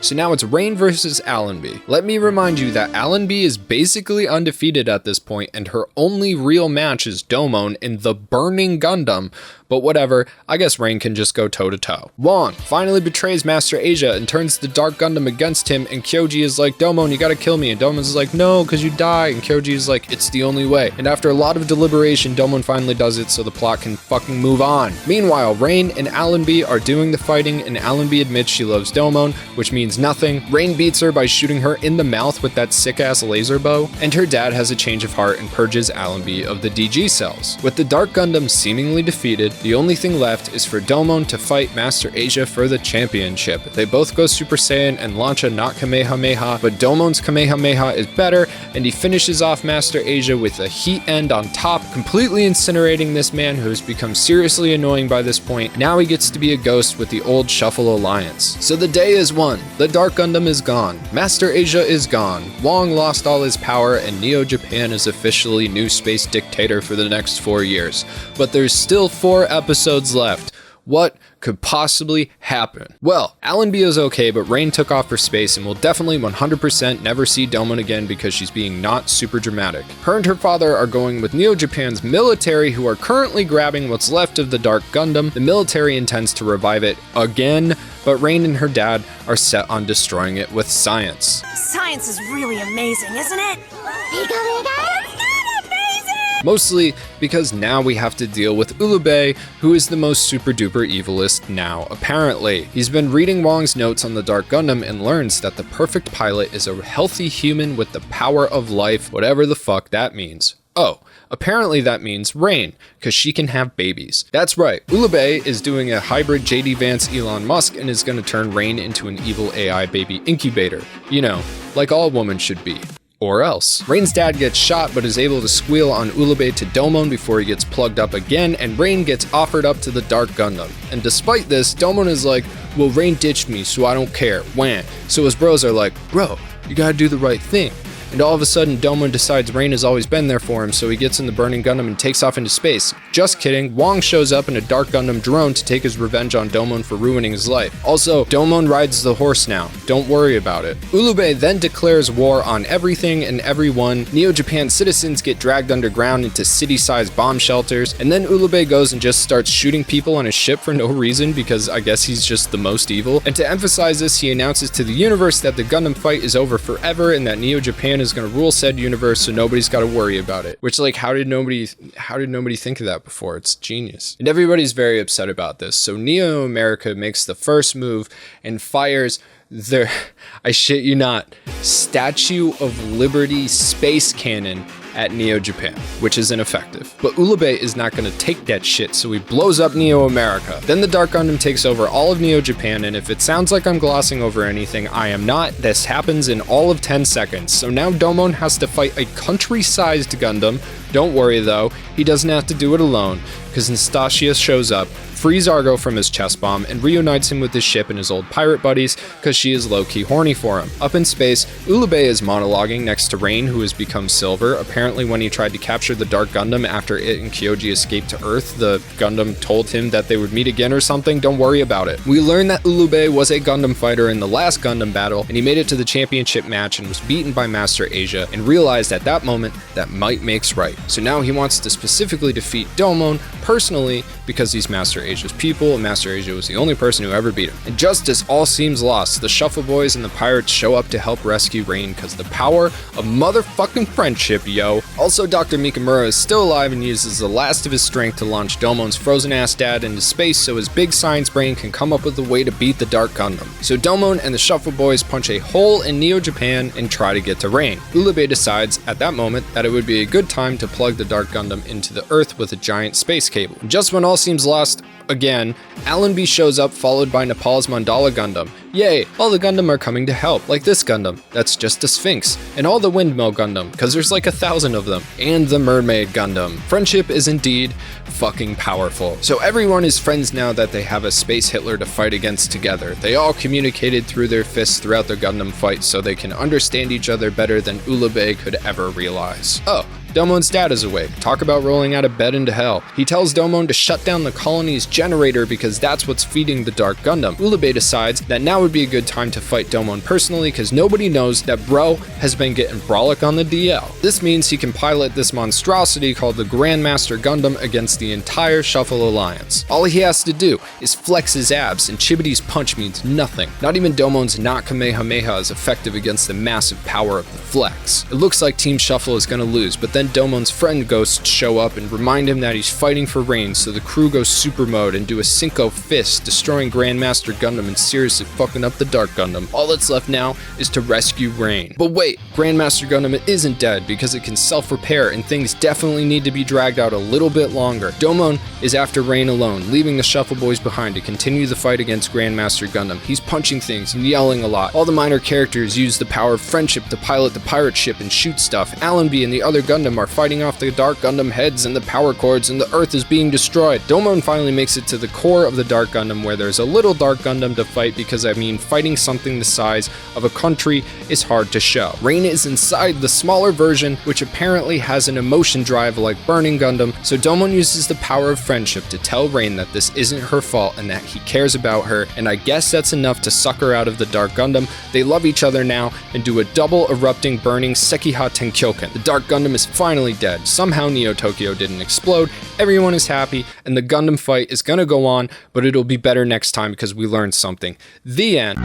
So now it's Rain versus Allenby. Let me remind you that Allenby is basically undefeated at this point, and her only real match is Domon in the Burning Gundam. But whatever, I guess Rain can just go toe-to-toe. Wong finally betrays Master Asia and turns the Dark Gundam against him, and Kyoji is like, Domon, you gotta kill me. And Domon's like, no, because you die. And Kyoji is like, it's the only way. And after a lot of deliberation, Domon finally does it so the plot can fucking move on. Meanwhile, Rain and Allenby are doing the fighting, and Allenby admits she loves Domon, which means nothing. Rain beats her by shooting her in the mouth with that sick-ass laser bow, and her dad has a change of heart and purges Allenby of the DG cells. With the Dark Gundam seemingly defeated, the only thing left is for Domon to fight Master Asia for the championship. They both go Super Saiyan and launch a not Kamehameha, but Domon's Kamehameha is better, and he finishes off Master Asia with a heat end on top, completely incinerating this man who has become seriously annoying by this point. Now he gets to be a ghost with the old Shuffle Alliance. So the day is won. The Dark Gundam is gone. Master Asia is gone. Wong lost all his power, and Neo-Japan is officially new space dictator for the next 4 years. But there's still 4 episodes left. What could possibly happen? Well, Allenby is okay, but Rain took off for space and will definitely 100% never see Domon again because she's being not super dramatic. Her and her father are going with Neo-Japan's military, who are currently grabbing what's left of the Dark Gundam. The military intends to revive it again, but Rain and her dad are set on destroying it with science. Science is really amazing, isn't it? Mostly because now we have to deal with Ulube, who is the most super duper evilist now, apparently. He's been reading Wong's notes on the Dark Gundam and learns that the perfect pilot is a healthy human with the power of life, whatever the fuck that means. Oh, apparently that means Rain, because she can have babies. That's right, Ulube is doing a hybrid JD Vance Elon Musk and is gonna turn Rain into an evil AI baby incubator. You know, like all women should be. Or else. Rain's dad gets shot but is able to squeal on Ulube to Domon before he gets plugged up again, and Rain gets offered up to the Dark Gundam. And despite this, Domon is like, well, Rain ditched me, so I don't care, wham. So his bros are like, bro, you gotta do the right thing. And all of a sudden, Domon decides Rain has always been there for him, so he gets in the Burning Gundam and takes off into space. Just kidding, Wong shows up in a Dark Gundam drone to take his revenge on Domon for ruining his life. Also, Domon rides the horse now, don't worry about it. Ulube then declares war on everything and everyone. Neo-Japan citizens get dragged underground into city-sized bomb shelters, and then Ulube goes and just starts shooting people on his ship for no reason, because I guess he's just the most evil. And to emphasize this, he announces to the universe that the Gundam fight is over forever and that Neo-Japan is going to rule said universe, so nobody's got to worry about it. Which, like, how did nobody think of that before? It's genius. And everybody's very upset about this. So Neo America makes the first move and fires their, I shit you not, Statue of Liberty space cannon at Neo Japan, which is ineffective. But Ulube is not going to take that shit, so he blows up Neo America. Then the Dark Gundam takes over all of Neo Japan, and if it sounds like I'm glossing over anything, I am not. This happens in all of 10 seconds. So now Domon has to fight a country-sized Gundam. Don't worry though, he doesn't have to do it alone, because Nastasia shows up, frees Argo from his chest bomb, and reunites him with his ship and his old pirate buddies because she is low-key horny for him. Up in space, Ulube is monologuing next to Rain, who has become Silver. Apparently when he tried to capture the Dark Gundam after it and Kyoji escaped to Earth, the Gundam told him that they would meet again or something. Don't worry about it. We learned that Ulube was a Gundam fighter in the last Gundam battle, and he made it to the championship match and was beaten by Master Asia, and realized at that moment that might makes right. So now he wants to specifically defeat Domon personally because he's Master Asia's pupil, and Master Asia was the only person who ever beat him. And just as all seems lost, the Shuffle Boys and the pirates show up to help rescue Rain because the power of motherfucking friendship, yo. Also, Dr. Mikamura is still alive and uses the last of his strength to launch Domon's frozen-ass dad into space so his big science brain can come up with a way to beat the Dark Gundam. So Domon and the Shuffle Boys punch a hole in Neo Japan and try to get to Rain. Ulube decides at that moment that it would be a good time to plug the Dark Gundam into the Earth with a giant space cable. And just when all seems lost, again, Allenby shows up, followed by Nepal's Mandala Gundam. Yay, all the Gundam are coming to help, like this Gundam, that's just a Sphinx, and all the Windmill Gundam, cause there's like 1,000 of them, and the Mermaid Gundam. Friendship is indeed fucking powerful. So everyone is friends now that they have a space Hitler to fight against together. They all communicated through their fists throughout their Gundam fight so they can understand each other better than Ulube could ever realize. Oh, Domon's dad is awake. Talk about rolling out of bed into hell. He tells Domon to shut down the colony's generator because that's what's feeding the Dark Gundam. Ulube decides that now would be a good time to fight Domon personally because nobody knows that bro has been getting brolic on the DL. This means he can pilot this monstrosity called the Grandmaster Gundam against the entire Shuffle Alliance. All he has to do is flex his abs, and Chibity's punch means nothing. Not even Domon's not Kamehameha is effective against the massive power of the flex. It looks like Team Shuffle is gonna lose, but then Domon's friend ghosts show up and remind him that he's fighting for Rain, so the crew goes super mode and do a Cinco Fist, destroying Grandmaster Gundam and seriously fucking up the Dark Gundam. All that's left now is to rescue Rain. But wait, Grandmaster Gundam isn't dead because it can self-repair and things definitely need to be dragged out a little bit longer. Domon is after Rain alone, leaving the Shuffle Boys behind to continue the fight against Grandmaster Gundam. He's punching things and yelling a lot. All the minor characters use the power of friendship to pilot the pirate ship and shoot stuff. Allenby and the other Gundam are fighting off the Dark Gundam heads and the power cords, and the Earth is being destroyed. Domon finally makes it to the core of the Dark Gundam where there's a little Dark Gundam to fight because fighting something the size of a country is hard to show. Rain is inside the smaller version, which apparently has an emotion drive like Burning Gundam, so Domon uses the power of friendship to tell Rain that this isn't her fault and that he cares about her, and I guess that's enough to suck her out of the Dark Gundam. They love each other now and do a double erupting burning Sekiha Tenkyoken. The Dark Gundam is finally dead. Somehow Neo Tokyo didn't explode, everyone is happy, and the Gundam fight is gonna go on, but it'll be better next time because we learned something. The end.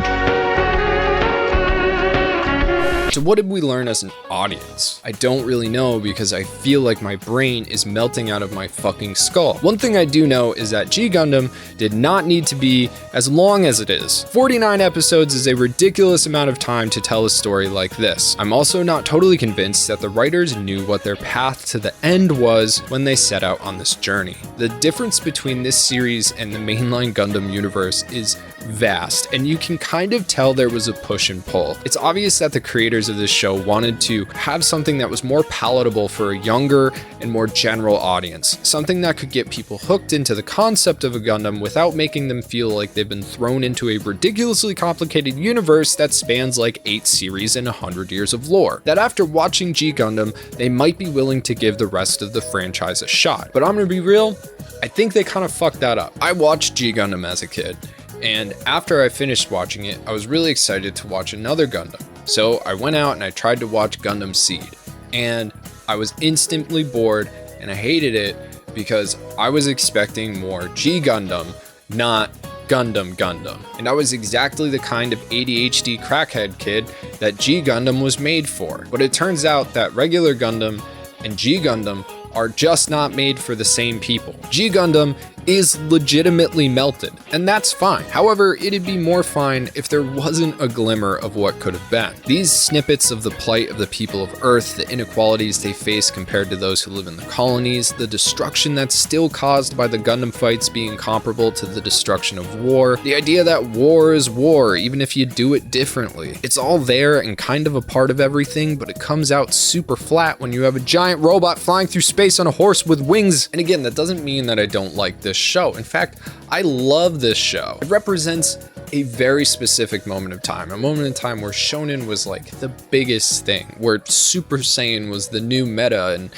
So what did we learn as an audience? I don't really know because I feel like my brain is melting out of my fucking skull. One thing I do know is that G Gundam did not need to be as long as it is. 49 episodes is a ridiculous amount of time to tell a story like this. I'm also not totally convinced that the writers knew what their path to the end was when they set out on this journey. The difference between this series and the mainline Gundam universe is vast, and you can kind of tell there was a push and pull. It's obvious that the creators of this show wanted to have something that was more palatable for a younger and more general audience, something that could get people hooked into the concept of a Gundam without making them feel like they've been thrown into a ridiculously complicated universe that spans like 8 series and 100 years of lore. That after watching G Gundam, they might be willing to give the rest of the franchise a shot. But I'm gonna be real, I think they kind of fucked that up. I watched G Gundam as a kid, and after I finished watching it, I was really excited to watch another Gundam. So I went out and I tried to watch Gundam Seed, and I was instantly bored and I hated it because I was expecting more G Gundam, not Gundam. And I was exactly the kind of ADHD crackhead kid that G Gundam was made for. But it turns out that regular Gundam and G Gundam are just not made for the same people. G Gundam is legitimately melted, and that's fine. However, it'd be more fine if there wasn't a glimmer of what could have been. These snippets of the plight of the people of Earth, the inequalities they face compared to those who live in the colonies, the destruction that's still caused by the Gundam fights being comparable to the destruction of war, the idea that war is war even if you do it differently. It's all there and kind of a part of everything, but it comes out super flat when you have a giant robot flying through space on a horse with wings. And again, that doesn't mean that I don't like this show. In fact, I love this show. It represents a very specific moment of time, a moment in time where shonen was like the biggest thing, where Super Saiyan was the new meta, and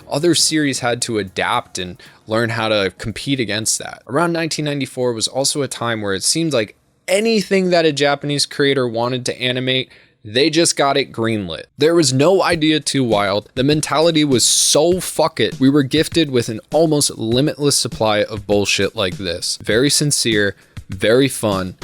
other series had to adapt and learn how to compete against that. Around 1994 was also a time where it seemed like anything that a Japanese creator wanted to animate, they just got it greenlit. There was no idea too wild. The mentality was so fuck it. We were gifted with an almost limitless supply of bullshit like this. Very sincere, very fun,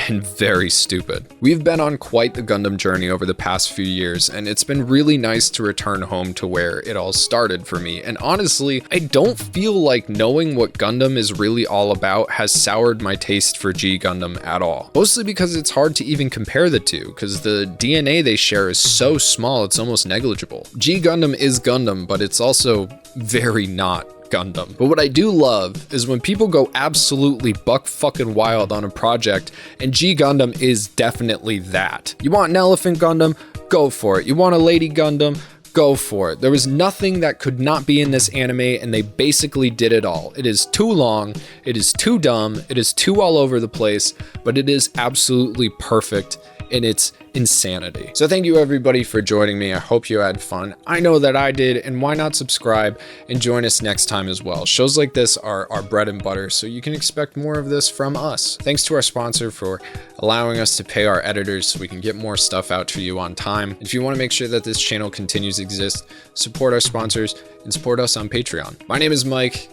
and very stupid. We've been on quite the Gundam journey over the past few years, and it's been really nice to return home to where it all started for me. And honestly, I don't feel like knowing what Gundam is really all about has soured my taste for G Gundam at all. Mostly because it's hard to even compare the two, because the DNA they share is so small it's almost negligible. G Gundam is Gundam, but it's also very not Gundam. But what I do love is when people go absolutely buck fucking wild on a project, and G Gundam is definitely that. You want an elephant Gundam? Go for it. You want a lady Gundam? Go for it. There was nothing that could not be in this anime, and they basically did it all. It is too long, it is too dumb, it is too all over the place, but it is absolutely perfect in its insanity. So thank you everybody for joining me. I hope you had fun. I know that I did, and why not subscribe and join us next time as well. Shows like this are our bread and butter, so you can expect more of this from us. Thanks to our sponsor for allowing us to pay our editors so we can get more stuff out to you on time. If you want to make sure that this channel continues to exist, support our sponsors and support us on Patreon. My name is Mike.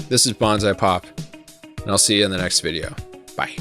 This is Bonsai Pop, and I'll see you in the next video. Bye.